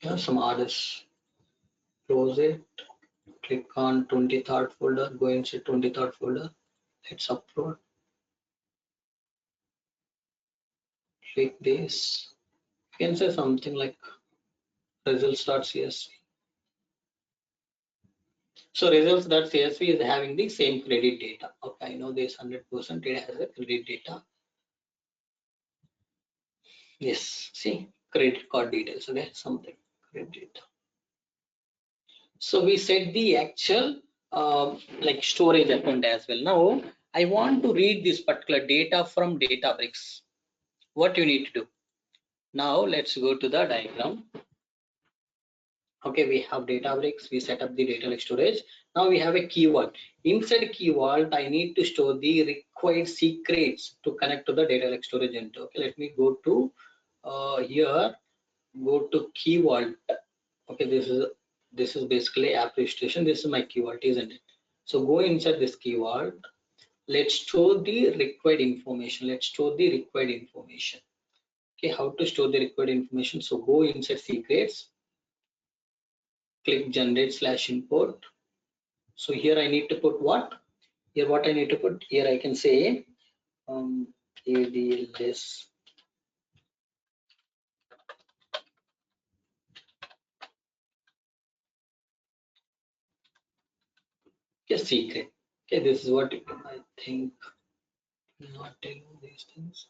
Yeah, some orders. Close it. Click on 23rd folder. Go inside 23rd folder. Let's upload. Click this. You can say something like results.csv. So results.csv is having the same credit data. Okay, I know this 100% it has a credit data. Yes, see credit card details. Okay, something credit data. So we set the actual like storage account as well. Now I want to read this particular data from Databricks. What you need to do? Now let's go to the diagram. Okay, we have Databricks, we set up the data lake storage. Now we have a key vault. Inside key vault, I need to store the required secrets to connect to the data lake storage end. Okay, let me go to here, go to key vault. Okay, this is basically app registration. This is my key vault, isn't it? So go inside this key vault. Let's store the required information. Let's store the required information. Okay, how to store the required information? So go inside secrets. Click generate/import. So here I need to put what? Here what I need to put? Here I can say ADLS secret. Okay, this is what I think. Not telling these things.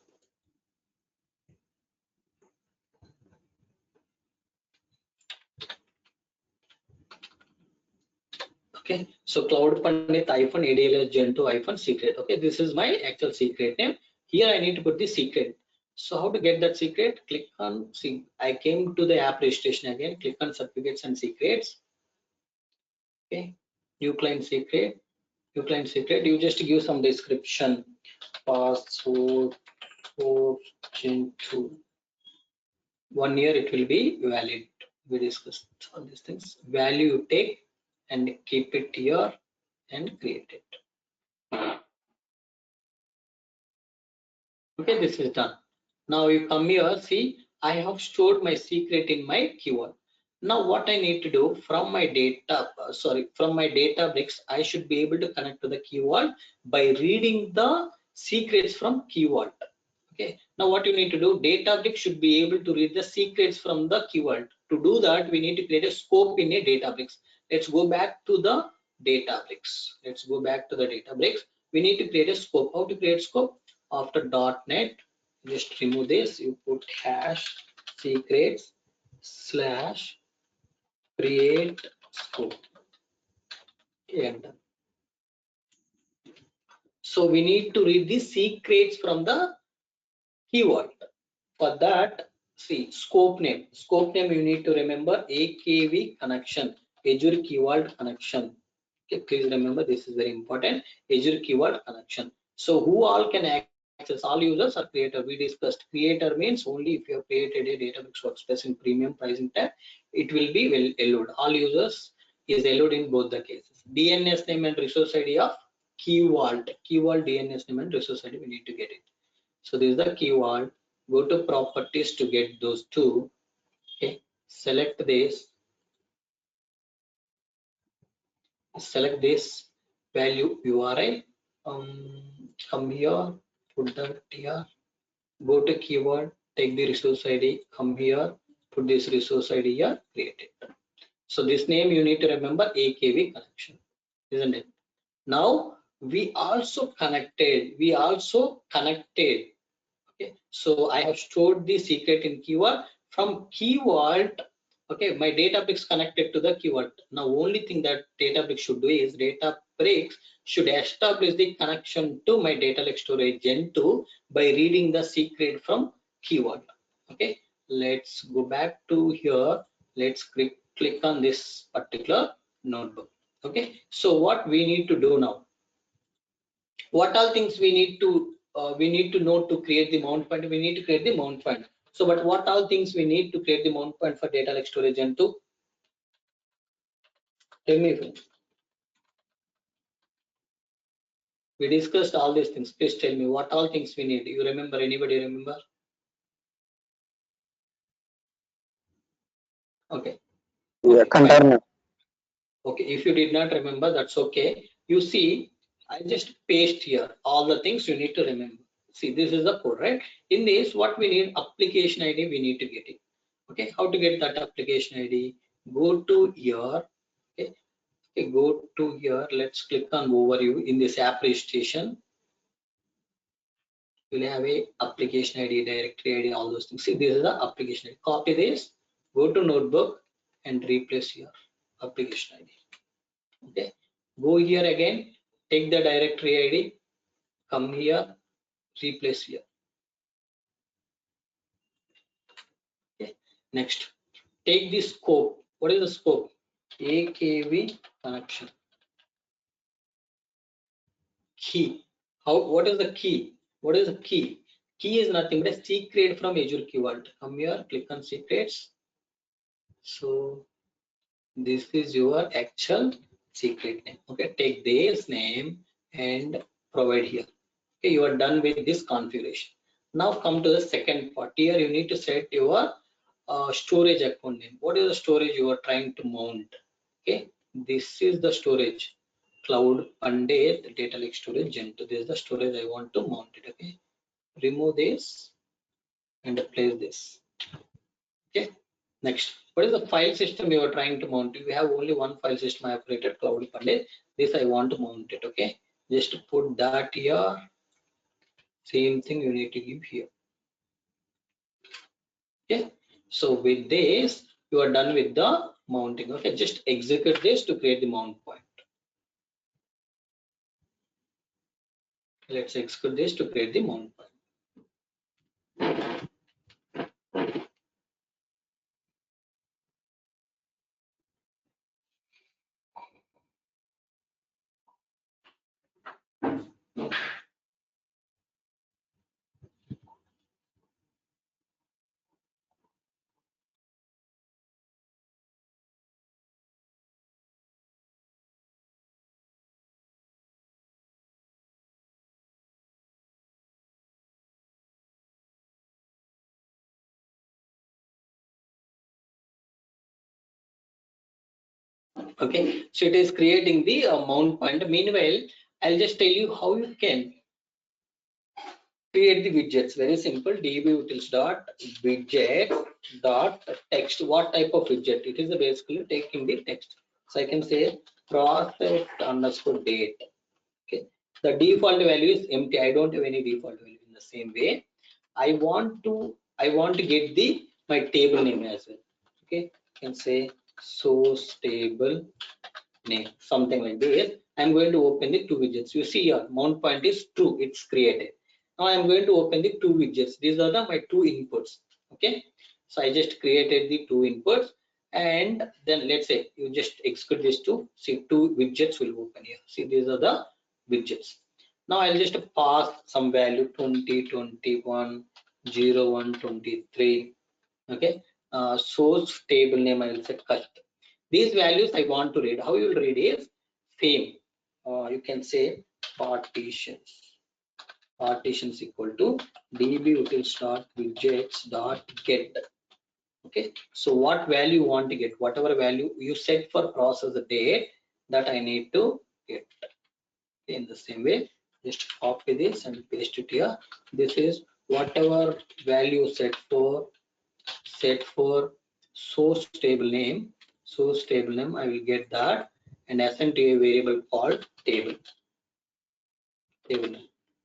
Okay, so Cloudpandith -ADLS Gen 2 secret. Okay, this is my actual secret name. Here I need to put the secret. So how to get that secret? Click on see. I came to the app registration again. Click on certificates and secrets. Okay, new client secret. New client secret. You just give some description. Password for Gen 2. 1 year it will be valid. We discussed all these things. Value you take and keep it here and create it. Okay, this is done. Now you come here, see, I have stored my secret in my keyword. Now what I need to do from my data, from my Databricks, I should be able to connect to the keyword by reading the secrets from keyword. Okay, now what you need to do, Databricks should be able to read the secrets from the keyword. To do that, we need to create a scope in a Databricks. Let's go back to the Databricks. Let's go back to the Databricks. We need to create a scope. How to create scope? After .NET, just remove this. You put hash secrets slash create scope. And so we need to read the secrets from the keyword. For that, see scope name. Scope name you need to remember AKV connection, Azure keyword connection. Okay, please remember this is very important. Azure keyword connection. So who all can access? All users or creator? We discussed creator means only if you have created a Databricks workspace in premium pricing tab, it will be allowed. All users is allowed in both the cases. DNS name and resource ID of keyword. Keyword DNS name and resource ID we need to get it. So this is the keyword. Go to properties to get those two. Okay, select this. Select this value URI. Come here, put that here. Go to keyword, take the resource ID. Come here, put this resource ID here. Create it. So this name you need to remember AKV connection, isn't it? Now we also connected. Okay, so I have stored the secret in keyword from keyword. Okay, my Databricks connected to the keyword. Now only thing that Databricks should do is Databricks should establish the connection to my data lake storage Gen 2 by reading the secret from keyword. Okay, let's go back to here. Let's click on this particular notebook. Okay, so what we need to do now? What all things we need to know to create the mount point? We need to create the mount point. So but what all things we need to create the mount point for data lake storage Gen 2? Tell me if we discussed all these things. Please tell me what all things we need. You remember? Anybody remember? Okay, Yeah, container. okay, if you did not remember, that's okay. You see, I just paste here all the things you need to remember. See, this is the code, right? In this, what we need, application ID, we need to get it. Okay, how to get that application ID? Go to here. Okay, go to here. Let's click on overview. In this app registration, you'll have a application ID, directory ID, all those things. See, this is the application ID. Copy this, go to notebook and replace your application ID. Okay, go here again, take the directory ID, come here, replace here. Okay, next, take the scope. What is the scope? AKV connection. Key. What is the key? What is the key? Key is nothing but a secret from Azure Key Vault. Come here, click on secrets. So this is your actual secret name. Okay, take this name and provide here. Okay, you are done with this configuration. Now come to the second part. Here you need to set your storage account name. What is the storage you are trying to mount? Okay, this is the storage. Cloudpandith data lake storage gen 2. This is the storage I want to mount it. Okay, remove this and place this. Okay, next, what is the file system you are trying to mount? We have only one file system I have created, Cloudpandith. This I want to mount it. Okay, just put that here. Same thing you need to give here. Okay, so with this you are done with the mounting. Okay, just execute this to create the mount point. Let's execute this to create the mount point. Okay, so it is creating the mount point. Meanwhile, I'll just tell you how you can create the widgets. Very simple. dbutils dot widget dot text. What type of widget? It is basically taking the text. So I can say process underscore date. Okay, the default value is empty. I don't have any default value. In the same way, I want to get the my table name as well. Okay, I can say source table name, something like this. I'm going to open the two widgets. You see here, mount point is true, it's created. Now I'm going to open the two widgets. These are my two inputs. Okay, so I just created the two inputs, and then let's say you just execute this two. See, two widgets will open here. See, these are the widgets. Now I'll just pass some value 20, 21, 01, 23. Okay, source table name I will set cut. These values I want to read. How you will read is same. You can say partitions. Partitions equal to dbutils dot widgets dot get. Okay. So what value you want to get? Whatever value you set for process date, that I need to get. Okay. In the same way, just copy this and paste it here. This is whatever value set for source table name. Source table name, I will get that and assign to a variable called table name.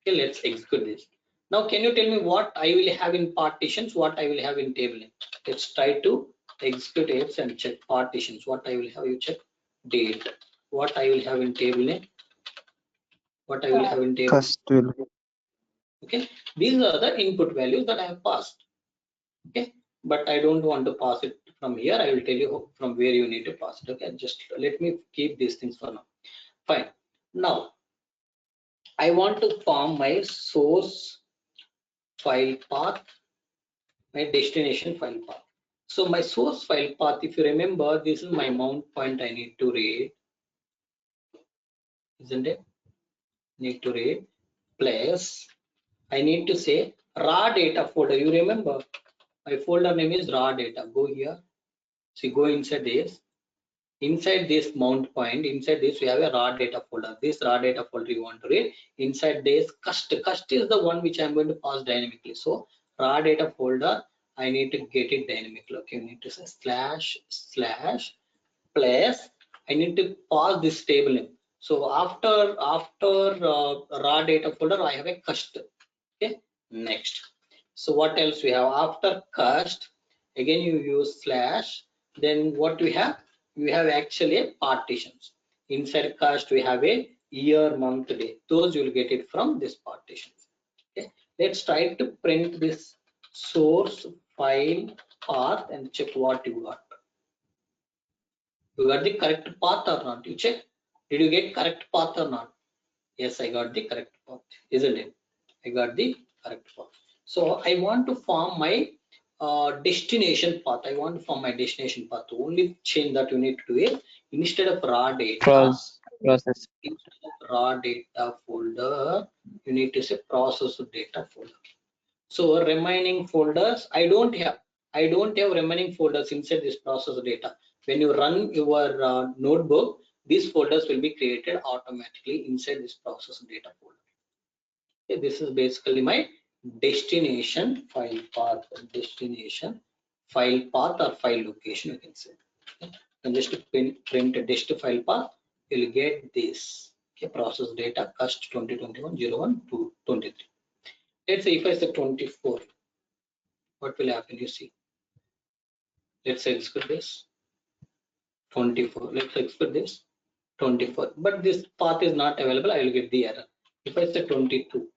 Okay, let's execute this. Now can you tell me what I will have in partitions, what I will have in table name? Let's try to execute it and check partitions. What I will have, you check date. What I will have in table name, what I will have in table. First will. Okay, these are the input values that I have passed. Okay, but I don't want to pass it from here. I will tell you from where you need to pass it. Okay, just let me keep these things for now. Fine. Now I want to form my source file path, my destination file path. So my source file path, if you remember, this is my mount point I need to read, isn't it? Need to read place. I need to say raw data folder. You remember my folder name is raw data. Go here. See, go inside this. Inside this mount point, inside this we have a raw data folder. This raw data folder you want to read. Inside this cust is the one which I'm going to pass dynamically. So raw data folder, I need to get it dynamically. Okay, you need to say // place. I need to pass this table name. So after raw data folder, I have a cust. Okay, next. So what else we have after cust? Again you use /. Then what we have? We have actually a partitions. Inside cust we have a year, month, day. Those you will get it from this partitions. Okay, let's try to print this source file path and check what you got. You got the correct path or not? You check. Did you get correct path or not? Yes, I got the correct path, isn't it? I got the correct path. So I want to form my destination path. I want to form my destination path. The only change that you need to do is instead of raw data, process. instead of raw data folder, you need to say process data folder. So remaining folders, I don't have remaining folders inside this process data. When you run your notebook, these folders will be created automatically inside this process data folder. Okay, this is basically my destination file path, destination file path or file location, you can say. Okay. And just to print a dest file path, you'll get this. Okay, process data cust 2021-01-23. Let's say if I say 24, what will happen? You see, let's execute this 24. Let's execute this 24, but this path is not available. I will get the error. If I say 22,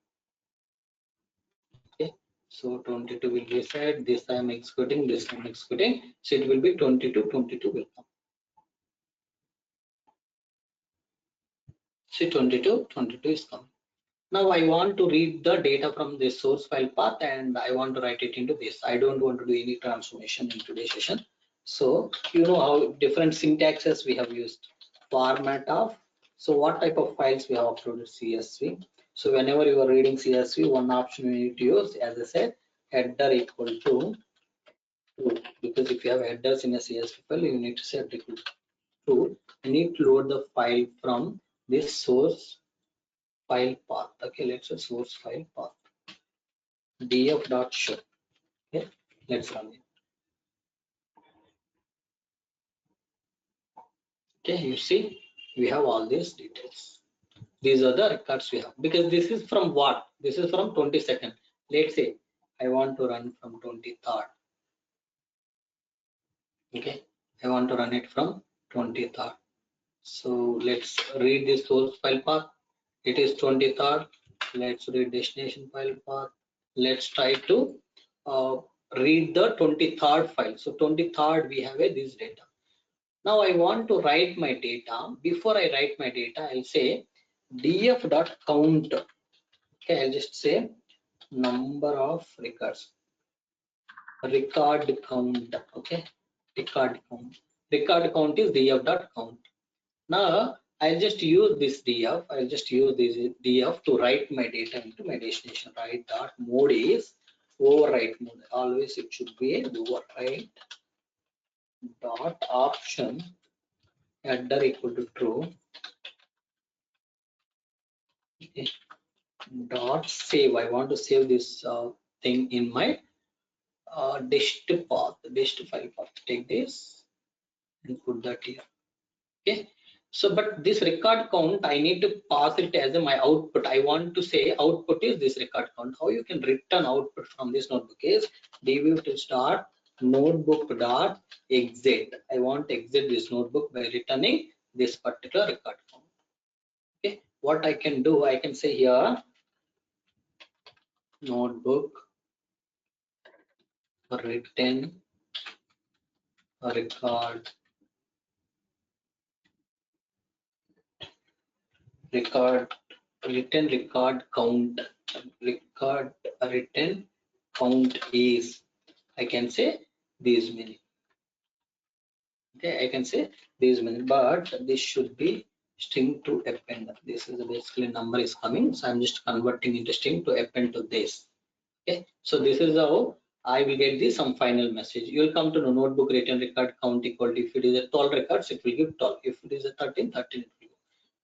okay, so 22 will be said. This I am executing, this I am executing, so it will be 22 will come. See, 22 is coming. Now I want to read the data from this source file path and I want to write it into this. I don't want to do any transformation in today's session. So you know how different syntaxes we have used. Format of, so what type of files we have uploaded? CSV. So whenever you are reading CSV, one option you need to use, as I said, header equal to true, because if you have headers in a CSV file, you need to set equal to true. You need to load the file from this source file path. Okay, let's say source file path df.show. Okay, let's run it. Okay, you see we have all these details. These are the records we have, because this is from what? This is from 22nd. Let's say I want to run from 23rd. Okay, I want to run it from 23rd. So let's read this source file path. It is 23rd. Let's read destination file path. Let's try to read the 23rd file. So 23rd we have this data. Now I want to write my data. Before I write my data, I'll say df.count. Okay, I'll just say number of records. Record count. Okay, record count. Record count is df.count. Now I'll just use this df. I'll just use this df to write my data into my destination. Write dot mode is overwrite mode. Always it should be a overwrite dot option header equal to true. Okay. Dot save. I want to save this thing in my dest path, dest file path. Take this and put that here. Okay. So, but this record count, I need to pass it as my output. I want to say output is this record count. How you can return output from this notebook is dv to start notebook dot exit. I want to exit this notebook by returning this particular record count. Okay. What I can do, I can say here notebook return record written record count written count is, I can say these many. Okay, I can say these many, but this should be string to append. This is basically number is coming, so I'm just converting into string to append to this. Okay, so this is how I will get the some final message. You will come to know notebook written record count equal to, if it is a 12 records, it will give 12. If it is a 13, 13 it will give.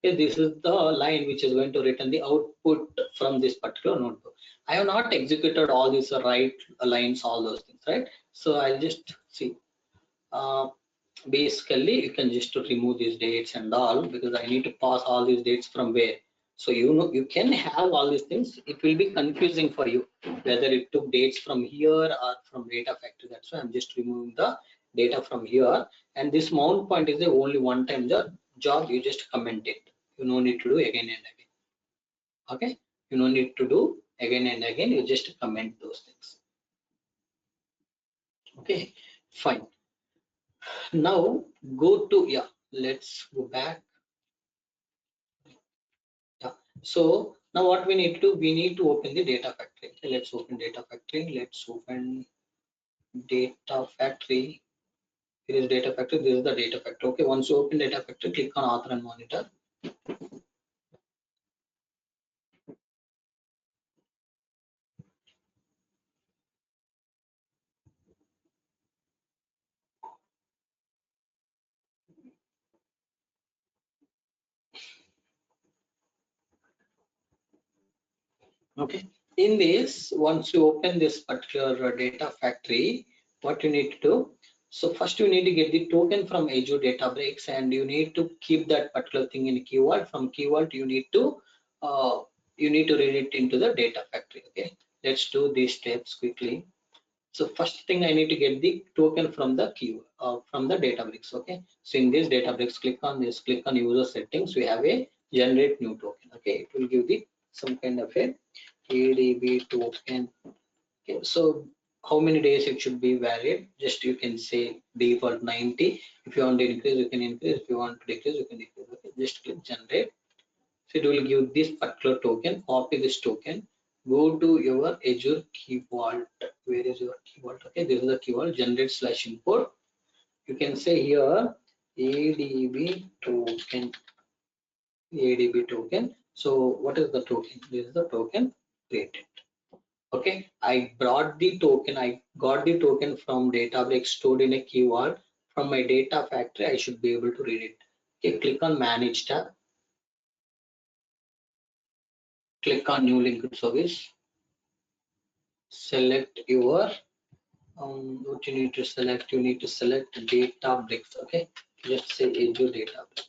Okay, this is the line which is going to return the output from this particular notebook. I have not executed all these right lines, all those things, right? So I'll just see. Basically, you can just remove these dates and all, because I need to pass all these dates from where. So you know, you can have all these things. It will be confusing for you whether it took dates from here or from data factory. That's why I'm just removing the data from here. And this mount point is the only one-time job. You just comment it. You no need to do again and again. Okay, you no need to do again and again. You just comment those things. Okay, fine. Now go to, yeah, let's go back. Yeah. So now what we need to do, we need to open the data factory. Okay, let's open data factory. Let's open data factory. Here is data factory. This is the data factory. Okay, once you open data factory, click on author and monitor. Okay, in this, once you open this particular data factory, what you need to do, so first you need to get the token from Azure Databricks, and you need to keep that particular thing in keyword. From keyword you need to read it into the data factory. Okay, let's do these steps quickly. So first thing, I need to get the token from the keyword from the Databricks. Okay, so in this Databricks, click on this, click on user settings. We have a generate new token. Okay, it will give the some kind of a ADV token. Okay, so how many days it should be valid? Just you can say default 90. If you want to increase, you can increase. If you want to decrease, you can decrease. Okay, just click generate. So it will give this particular token. Copy this token. Go to your Azure key vault. Where is your key vault? Okay, this is the key vault. Generate / import. You can say here ADV token. ADB token. So what is the token? This is the token created. Okay, I brought the token, I got the token from Databricks stored in a keyword. From my data factory, I should be able to read it. Okay, click on manage tab, click on new linked service, select your what you need to select, you need to select Databricks. Okay, just say Azure Databricks.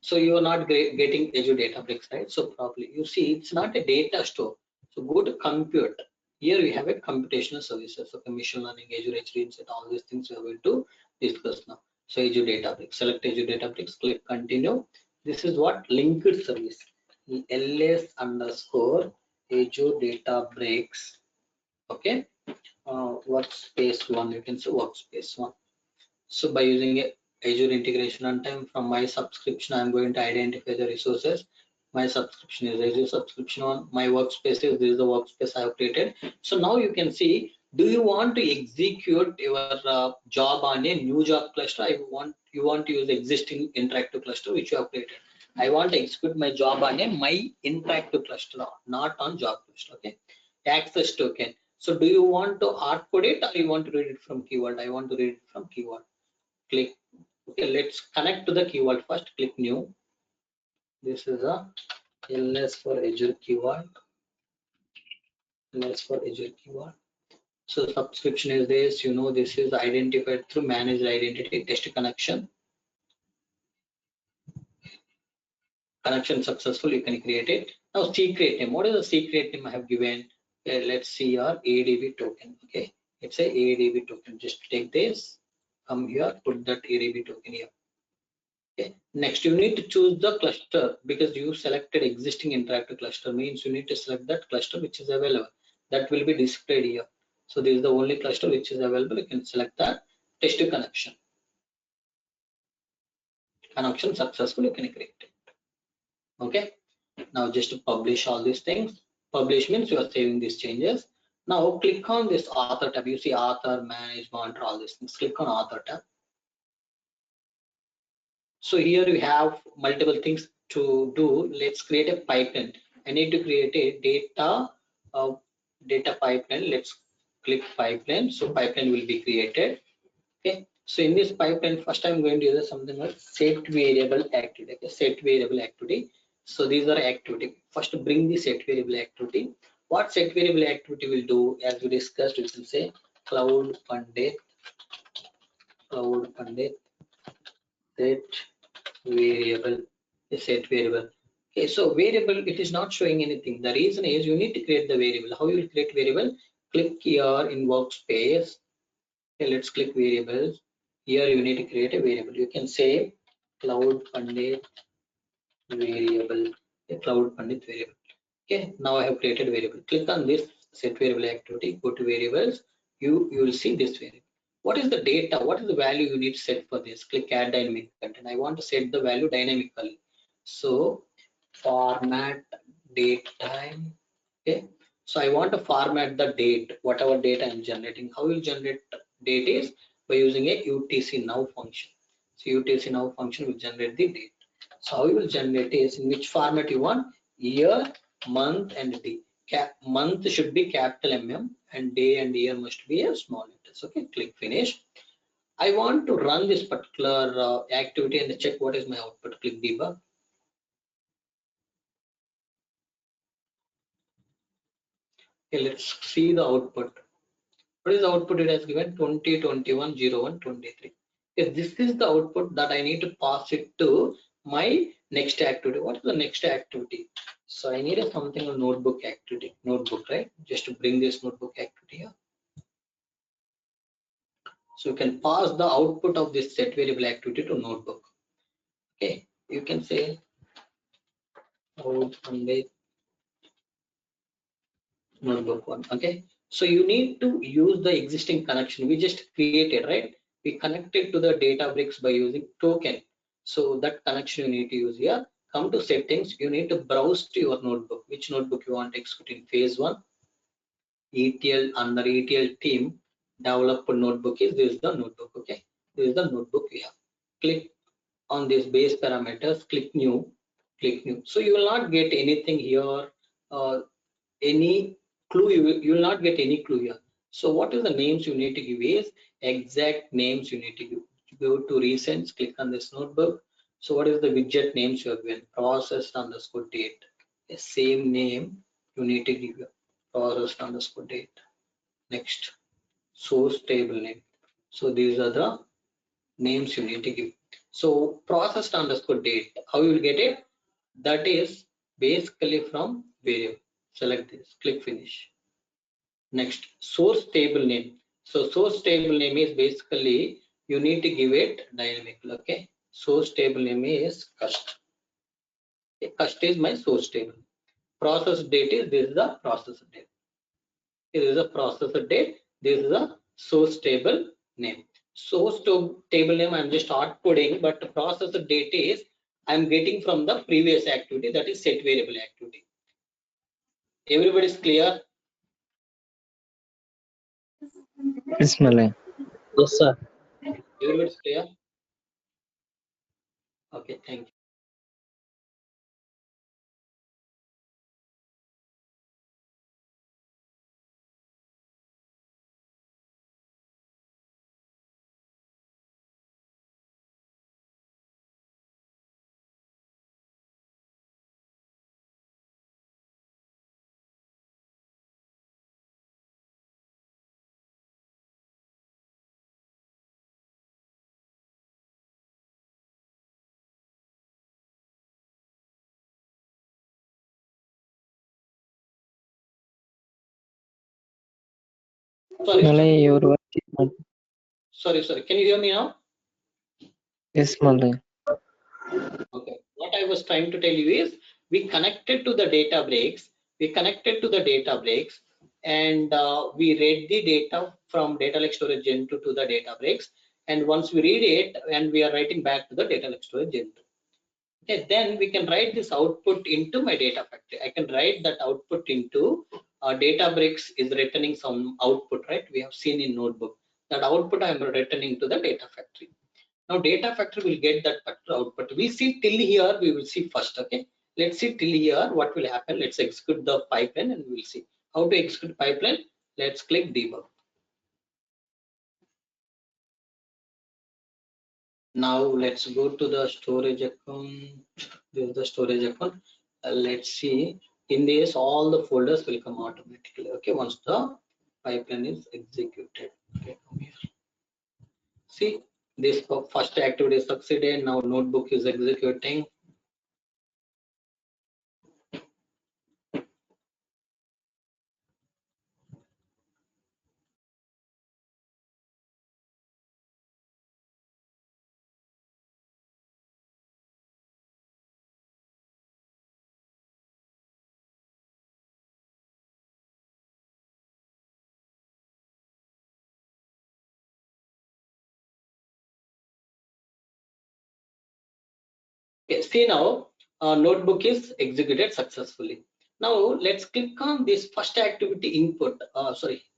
So you are not getting Azure Databricks, right? So probably you see it's not a data store. So go to compute. Here we have a computational services, so machine learning, Azure HDFS, all these things we are going to discuss now. So Azure Databricks, select Azure Databricks, click continue. This is what linked service, ls underscore Azure Databricks. Okay, workspace one, you can say workspace one. So by using a Azure integration runtime, from my subscription, I'm going to identify the resources. My subscription is Azure subscription one. My workspace is, this is the workspace I have created. So now you can see, do you want to execute your job on a new job cluster? You want to use existing interactive cluster which you have created. I want to execute my job on a my interactive cluster, not on job cluster. Okay, access token. So do you want to hard code it, or you want to read it from keyword? I want to read it from keyword. Click. Okay, let's connect to the keyword first. Click new. This is a ls for Azure keyword. Ls for Azure keyword. So subscription is this. You know, this is identified through managed identity test connection. Connection successful. You can create it. Now secret name. What is the secret name I have given? Okay, let's see our ADV token. Okay, it's a ADV token. Just take this. Come here. Put that ADV token here. Okay. Next, you need to choose the cluster, because you selected existing interactive cluster, means you need to select that cluster which is available. That will be displayed here. So this is the only cluster which is available. You can select that. Test connection. Connection successful. You can create it. Okay. Now just to publish all these things. Publish means you are saving these changes. Now click on this author tab. You see author, manage, monitor, all these things. Click on author tab. So here we have multiple things to do. Let's create a pipeline. I need to create a data pipeline. Let's click pipeline. So pipeline will be created. Okay, so in this pipeline, first I'm going to use something like set variable activity. Okay, set variable activity. So these are activity. First, bring the set variable activity. What set variable activity will do, as we discussed, we can say Cloudpandith set variable, set variable. Okay, so variable, it is not showing anything. The reason is you need to create the variable. How you will create variable? Click here in workspace. Okay, let's click variables. Here you need to create a variable. You can say Cloudpandith variable, a Cloudpandith variable. Okay, now I have created variable. Click on this set variable activity, go to variables. You will see this variable. What is the data? What is the value you need to set for this? Click add dynamic content. I want to set the value dynamically. So format date time. Okay, so I want to format the date, whatever data I'm generating. How will generate date is by using a UTC now function. So UTC now function will generate the date. So how you will generate is in which format you want: year, month, and day. Month should be capital MM, and day and year must be a small letters. Okay, click finish. I want to run this particular activity and check what is my output. Click debug. Okay, let's see the output. What is the output it has given? 20, 21, 01, 23. If this is the output that I need to pass it to my next activity. What is the next activity? So I need something on notebook activity. Notebook, right? Just to bring this notebook activity here. So you can pass the output of this set variable activity to notebook. Okay, you can say notebook one. Okay, so you need to use the existing connection we just created, right? We connected to the Databricks by using token. So that connection you need to use here. Come to settings, you need to browse to your notebook. Which notebook you want to execute in phase one? ETL, under ETL team develop notebook is this is the notebook. Okay, this is the notebook we have. Click on this base parameters, click new. So you will not get anything here, any clue. You will not get any clue here. So what is the names you need to give is exact names you need to give. Go to recents, click on this notebook. So what is the widget names you have given? Processed underscore date. The same name you need to give, processed underscore date. Next, source table name. So these are the names you need to give. So processed underscore date, how you will get it? That is basically from variable. Select this, click finish. Next, source table name. So source table name is basically you need to give it dynamic. Okay, source table name is cust. Okay, cust is my source table. Process date is this is the process date. This is a processor date. This is a source table name. Source table name I'm just outputting, but the processor date is I'm getting from the previous activity, that is set variable activity. Everybody's clear? Yes, Malay. Yes, sir. Everybody's clear? Okay, thank you. Sorry, Malay, your voice is not. sorry. Can you hear me now? Yes, Malay. Okay. What I was trying to tell you is we connected to the Databricks. And we read the data from data lake storage gen 2 to the Databricks. And once we read it, and we are writing back to the data lake storage gen 2. Okay, then we can write this output into my data factory. I can write that output into Databricks is returning some output, right? We have seen in notebook that output I am returning to the data factory. Now data factory will get that particular output. We see till here, we will see first. Okay, let's see till here what will happen. Let's execute the pipeline and we will see how to execute pipeline. Let's click debug. Now let's go to the storage account. This is the storage account. Let's see. In this, all the folders will come automatically. Okay, once the pipeline is executed. Okay, come here. See, this first activity succeeded. Now notebook is executing. Okay, see now, notebook is executed successfully. Now let's click on this first activity input.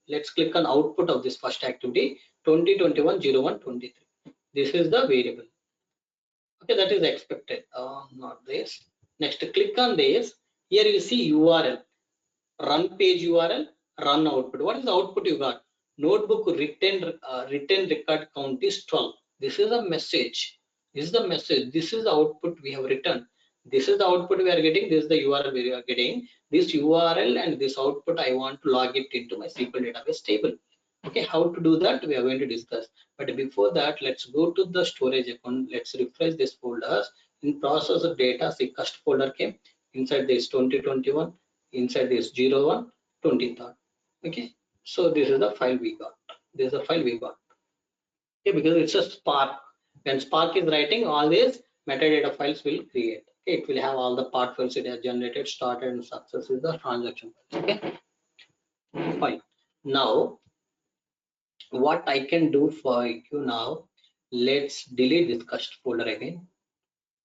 Let's click on output of this first activity 2021-01-23. This is the variable. Okay, that is expected. Not this. Next, click on this. Here you see URL, run page URL, run output. What is the output you got? Notebook written record count is 12. This is a message. This is the message. This is the output we have written. This is the output we are getting. This is the URL we are getting. This URL and this output I want to log it into my SQL database table. Okay, how to do that we are going to discuss. But before that, let's go to the storage account. Let's refresh this folders. In process of data, see cust folder came inside this 2021. Inside this 01 23rd. Okay, so this is the file we got. This is the file we got. Okay, because it's a Spark. When Spark is writing, all these metadata files will create. Okay, it will have all the part files it has generated, started, and success is the transaction files. Okay, fine. Now, what I can do for you now, let's delete this cust folder again.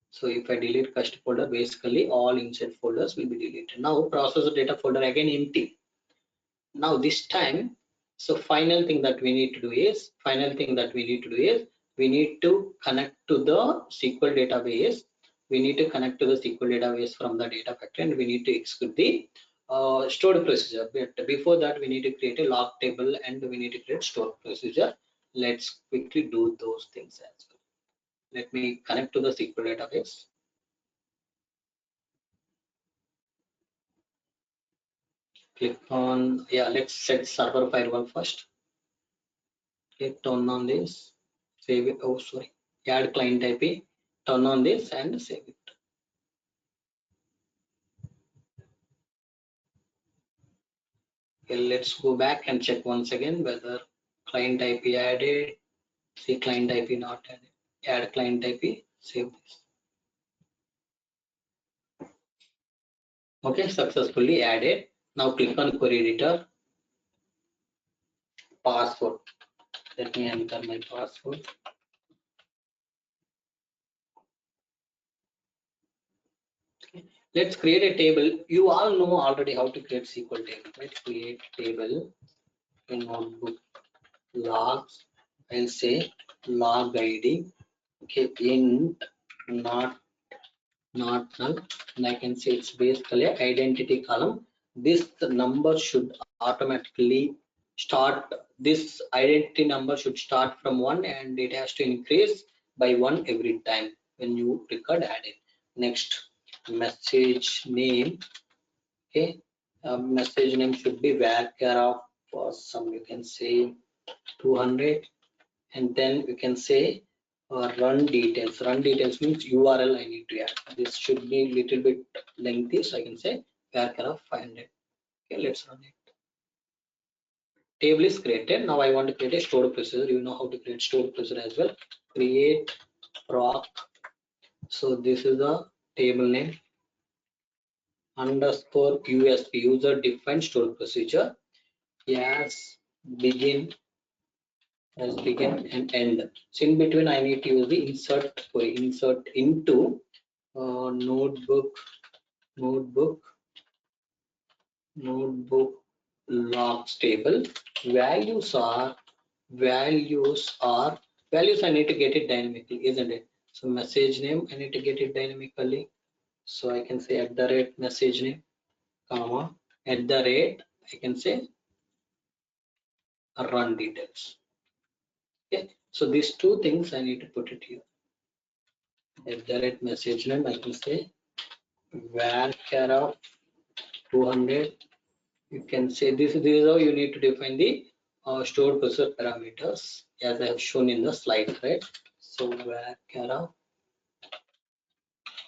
So if I delete cust folder, basically all inside folders will be deleted. Now process data folder again empty. Now this time, so final thing that we need to do is we need to connect to the SQL database. We need to connect to the SQL database from the data factory, and we need to execute the stored procedure. But before that, we need to create a log table and we need to create stored procedure. Let's quickly do those things as well. Let me connect to the SQL database. Click on, yeah, let's set server firewall first. Okay, turn on this, save it. Oh, sorry, add client IP, turn on this and save it. Okay, let's go back and check once again whether client IP added. See, client IP not added. Add client IP, save this. Okay, successfully added. Now click on query editor. Password. Let me enter my password. Okay. Let's create a table. You all know already how to create SQL table, right? Create table in notebook logs. I'll say log ID. Okay, int not null, and I can say it's basically identity column. This number should automatically start. This identity number should start from 1 and it has to increase by 1 every time when you record added. Next, message name. Okay, message name should be varchar of some, you can say 200, and then you can say run details. Run details means URL I need to add. This should be little bit lengthy, so I can say varchar of 500. Okay, let's run it. Table is created. Now I want to create a stored procedure. You know how to create stored procedure as well. Create proc. So this is the table name underscore USP, user defined stored procedure, as begin and end. So in between I need to use the insert into notebook logs table. Values I need to get it dynamically, isn't it? So message name I need to get it dynamically. So I can say @ message name, comma, @ I can say run details. Okay, so these two things I need to put it here. @ message name, I can say var of 200. You can say this is how you need to define the stored procedure parameters as I have shown in the slide, right? So var of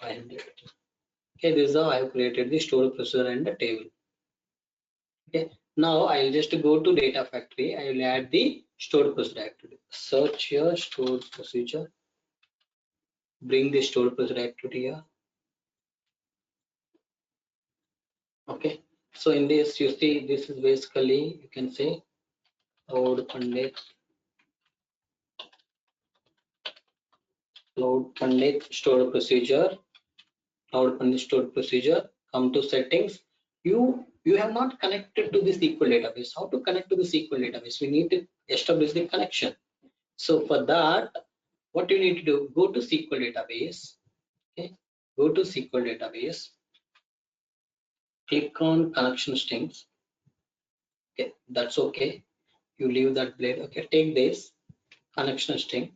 500. Okay, this is how I have created the stored procedure and the table. Okay, now I'll just go to data factory. I will add the stored procedure activity. Search here, stored procedure. Bring the stored procedure activity here. Okay, so in this you see this is basically, you can say Cloudpandith stored procedure. Cloudpandith stored procedure. Come to settings. You have not connected to the SQL database. How to connect to the SQL database? We need to establish the connection. So for that, what you need to do, go to SQL database. Okay, go to SQL database. Click on connection strings. Okay, that's okay. You leave that blade. Okay, take this connection string.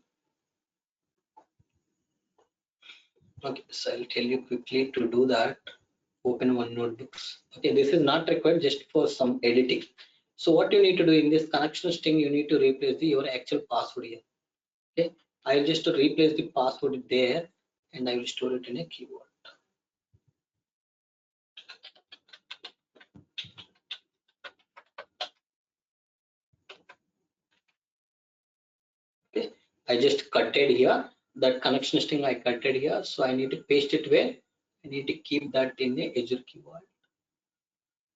Okay, so I'll tell you quickly to do that. Open one notebooks. Okay, this is not required, just for some editing. So what you need to do in this connection string, you need to replace your actual password here. Okay, I'll just replace the password there and I will store it in a keyword. Okay, I just cutted here that connection string. I cutted here, so I need to paste it where I need to keep that in a Azure keyword.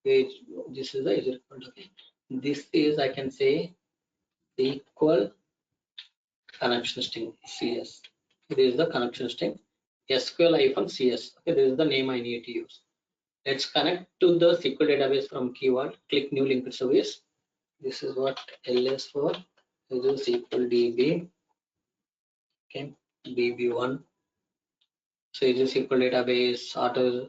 Page, this is the Azure keyword. Okay, this is, I can say, equal connection string CS. This is the connection string SQL-CS. Okay, this is the name I need to use. Let's connect to the SQL database from keyword. Click new linked service. This is what ls for Azure SQL DB. Okay, DB1. So Azure SQL database auto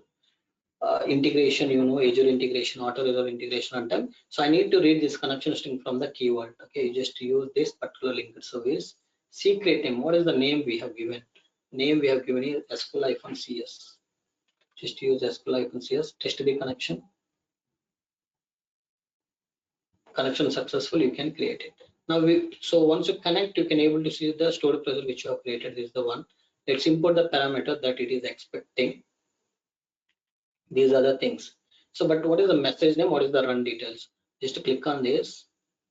integration, Azure integration, auto Azure integration runtime. So I need to read this connection string from the keyword. Okay, you just use this particular linked service. Secret name. What is the name we have given? Name we have given is SQL-CS. Just use SQL-CS. Test the connection. Connection successful. You can create it. Now so once you connect, you can able to see the stored procedure which you have created. This is the one. Let's import the parameter that it is expecting. These are the things. So, but what is the message name? What is the run details? Just click on this.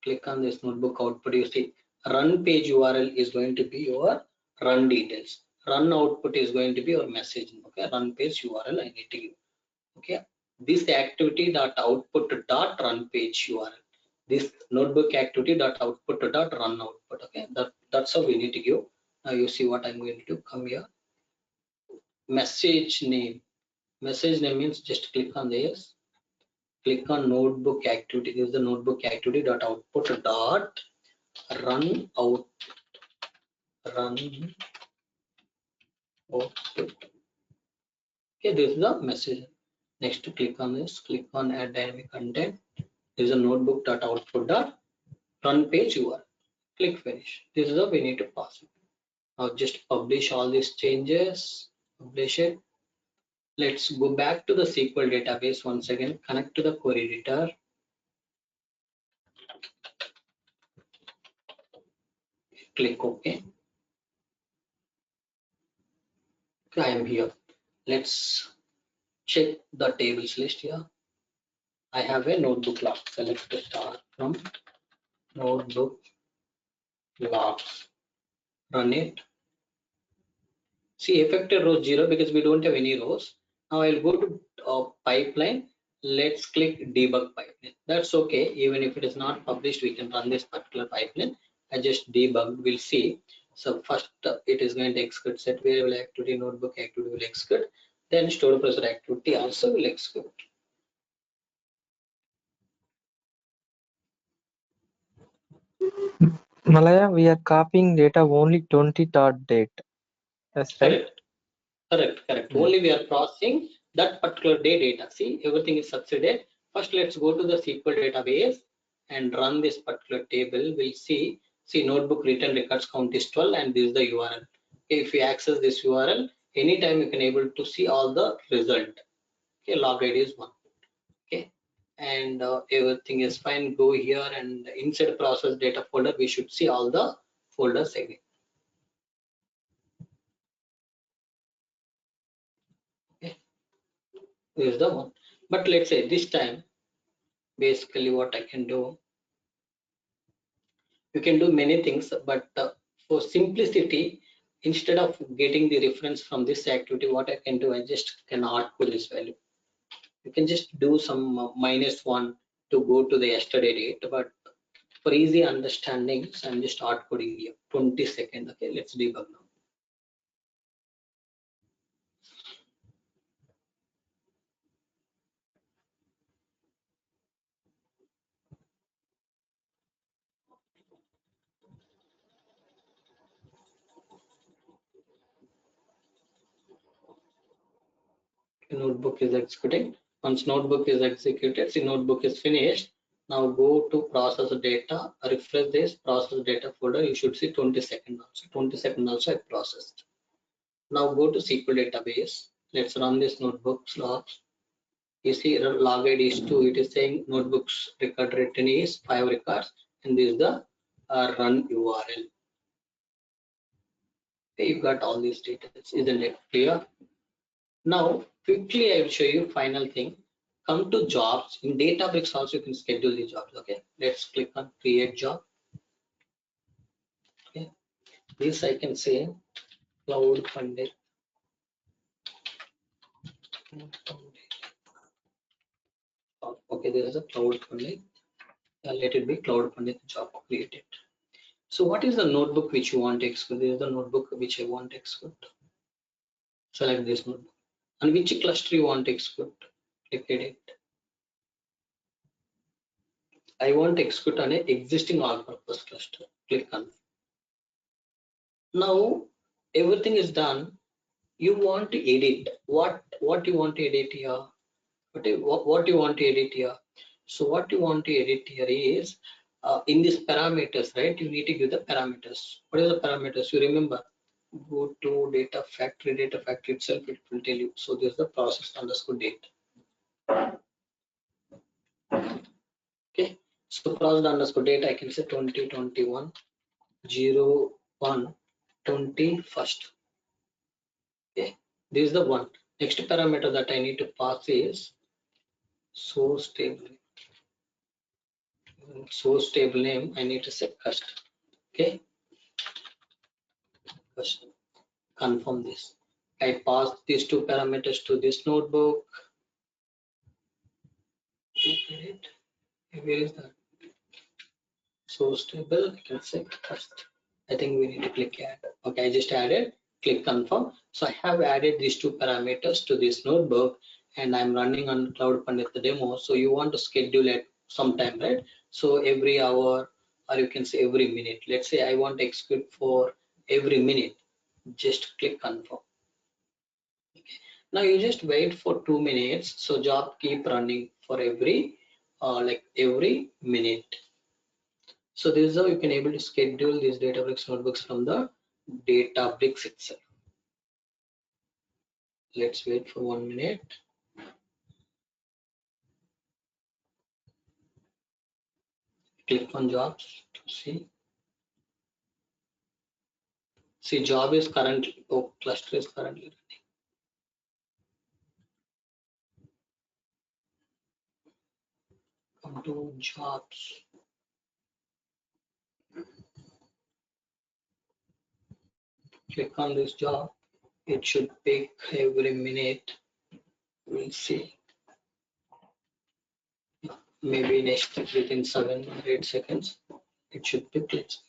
Click on this notebook output. You see, run page URL is going to be your run details. Run output is going to be your message. Okay, run page URL I need to give. Okay, this activity dot output dot run page URL. This notebook activity dot output dot run output. Okay, that's how we need to give. Now you see what I'm going to do. Come here. Message name. Message name means just click on this. Click on notebook activity. This is the notebook activity dot output dot run output. Okay, this is the message. Next, click on this. Click on add dynamic content. This is a notebook dot output dot run page URL. Click finish. This is how we need to pass it. Now just publish all these changes. Publish it. Let's go back to the SQL database once again. Connect to the query editor. Click OK. I am here. Let's check the tables list here. I have a notebook log. Select the star from notebook logs. Run it. See, affected rows 0 because we don't have any rows. Now I'll go to pipeline. Let's click debug pipeline. That's okay. Even if it is not published, we can run this particular pipeline. I just debugged. We'll see. So first, it is going to execute set variable activity, notebook activity will execute. Then stored procedure activity also will execute. Malaya, we are copying data only 20.date. That's right. Correct. Only we are processing that particular day data. See, everything is succeeded. First, let's go to the SQL database and run this particular table. We'll see notebook return records count is 12 and this is the URL. If you access this URL, anytime you can able to see all the result. Okay, log ID is 1. Okay, and everything is fine. Go here and inside process data folder, we should see all the folders again. Okay, this is the one. But let's say this time, basically what I can do, you can do many things, but for simplicity, instead of getting the reference from this activity, what I can do, I just can hard code this value. You can just do some -1 to go to the yesterday date, but for easy understanding, so I'm just hard coding here 20 seconds. Okay, let's debug now. Notebook is executing. Once notebook is executed, see notebook is finished. Now go to process data, refresh this process data folder. You should see 20 seconds also. 20 seconds also I processed. Now go to SQL database. Let's run this notebooks logs. You see log ID is 2. It is saying notebooks record written is 5 records, and this is the run URL. Okay, you got all these details. Isn't it clear? Now quickly I will show you final thing. Come to jobs. In Databricks also you can schedule the jobs. Okay, let's click on create job. Okay, this I can say Cloudpandith. Okay, there is a Cloudpandith. Let it be Cloudpandith job created. So what is the notebook which you want to execute? This is the notebook which I want to execute. Select this notebook. And which cluster you want to execute? Click edit. I want to execute on an existing all-purpose cluster. Click on. Now everything is done. You want to edit. What you want to edit here? What you want to edit here? So what you want to edit here is in these parameters, right? You need to give the parameters. What is the parameters? You remember? Go to data factory itself. It will tell you. So this is the process underscore date. Okay. So process underscore date, I can say 2021 01 21st. Okay. This is the one. Next parameter that I need to pass is source table. Source table name I need to set cust. Okay. Cust. Confirm this. I pass these two parameters to this notebook. Where is that? Source table. I can say cust. I think we need to click add. Okay, I just added. Click confirm. So I have added these two parameters to this notebook, and I'm running on Cloudpandith demo. So you want to schedule it sometime, right? So every hour, or you can say every minute. Let's say I want to execute for every minute. Just click confirm. Okay. Now you just wait for 2 minutes. So job keep running for every every minute. So this is how you can able to schedule these Databricks notebooks from the Databricks itself. Let's wait for 1 minute. Click on jobs to see. See, job is currently, cluster is currently running. Come to jobs. Click on this job. It should pick every minute. We'll see. Maybe next within 7 or 8 seconds. It should pick. Let's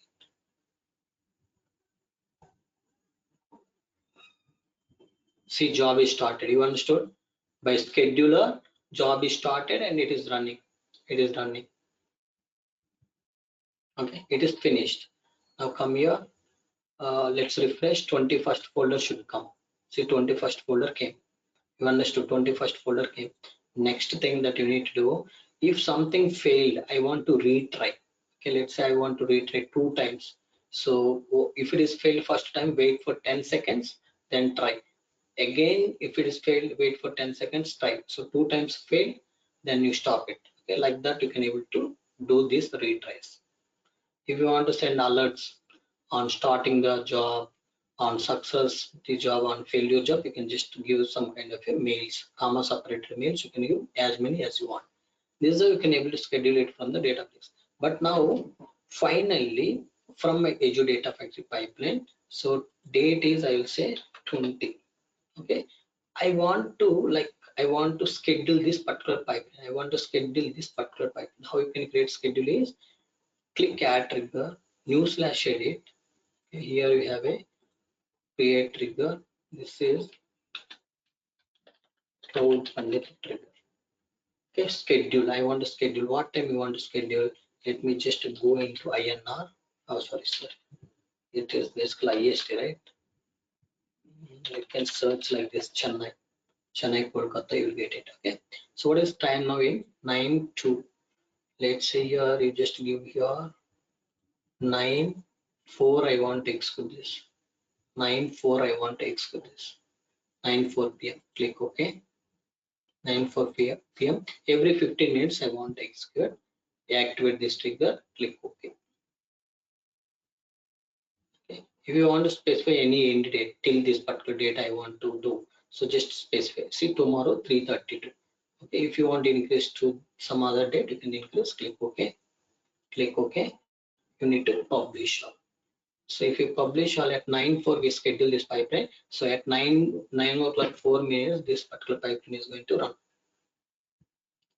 see, job is started. You understood? By scheduler, job is started and it is running. It is running. Okay, it is finished. Now come here. Let's refresh. 21st folder should come. See, 21st folder came. You understood? 21st folder came. Next thing that you need to do, if something failed, I want to retry. Okay, let's say I want to retry 2 times. So if it is failed first time, wait for 10 seconds, then try. Again, if it is failed, wait for 10 seconds, try. So 2 times failed, then you stop it. Okay, like that you can able to do this retries. If you want to send alerts on starting the job, on success the job, on failure job, you can just give some kind of a mails, comma separated mails. You can give as many as you want. This is how you can able to schedule it from the database. But now finally from my Azure Data Factory pipeline, so date is, I will say 20. Okay, I want to schedule this particular pipeline. I want to schedule this particular pipeline. How you can create schedule is click add trigger, new slash edit. Okay, here we have a create trigger. This is Cloudpandith trigger. Okay, schedule. I want to schedule. What time you want to schedule? Let me just go into INR. Oh, sorry, sir. It is basically IST, right? You can search like this Chennai, Kolkata, you will get it. Okay. So what is time now in 9:02? Let's say here you just give here 9:04. I want to execute this. 9:04. I want to execute this. 9:04 p.m. Click OK. 9:04 p.m. Every 15 minutes I want to execute. Activate this trigger. Click OK. Okay. If you want to specify any end date till this particular date I want to do, so just specify. See tomorrow 3:32. Okay. If you want to increase to some other date, you can increase. Click OK. Click OK. You need to publish all. So if you publish all at 9:04, we schedule this pipeline. So at 9 o'clock 4 minutes, this particular pipeline is going to run.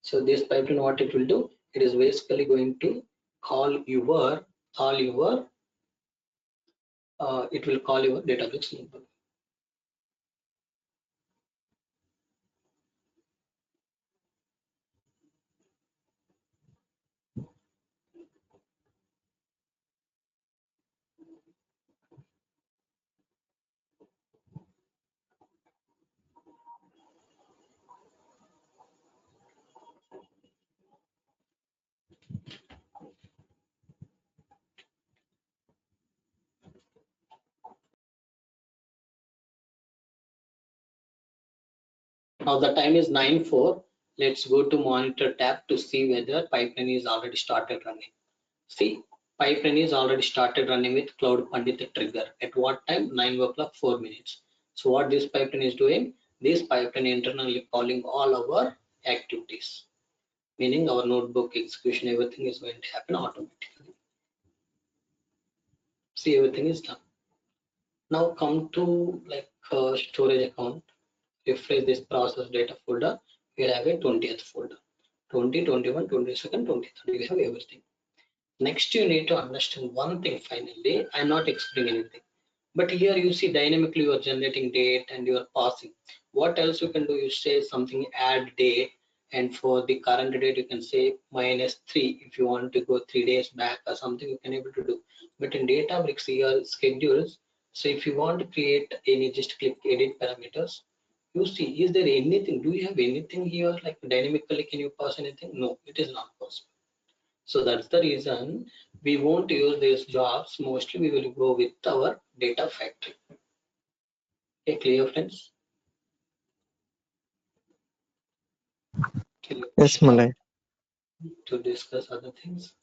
So this pipeline, what it will do? It is basically going to call your it will call your Databricks notebook. Now the time is 9:04. Let's go to monitor tab to see whether pipeline is already started running. See, pipeline is already started running with Cloudpandith trigger. At what time? 9 o'clock 4 minutes. So what this pipeline is doing? This pipeline internally calling all our activities, meaning our notebook execution, everything is going to happen automatically. See, everything is done. Now come to like storage account. Refresh this process data folder. We have a 20th folder. 20, 21, 22nd, 23rd. We have everything. Next, you need to understand one thing finally. I'm not explaining anything. But here you see dynamically you are generating date and you are passing. What else you can do? You say something add date, and for the current date you can say -3 if you want to go 3 days back or something you can able to do. But in Databricks here schedules. So if you want to create any, just click edit parameters. You see, is there anything? Do you have anything here like dynamically? Can you pass anything? No, it is not possible. So that's the reason we won't use these jobs. Mostly we will go with our data factory. Okay, clear friends? Yes, Malay. To discuss other things.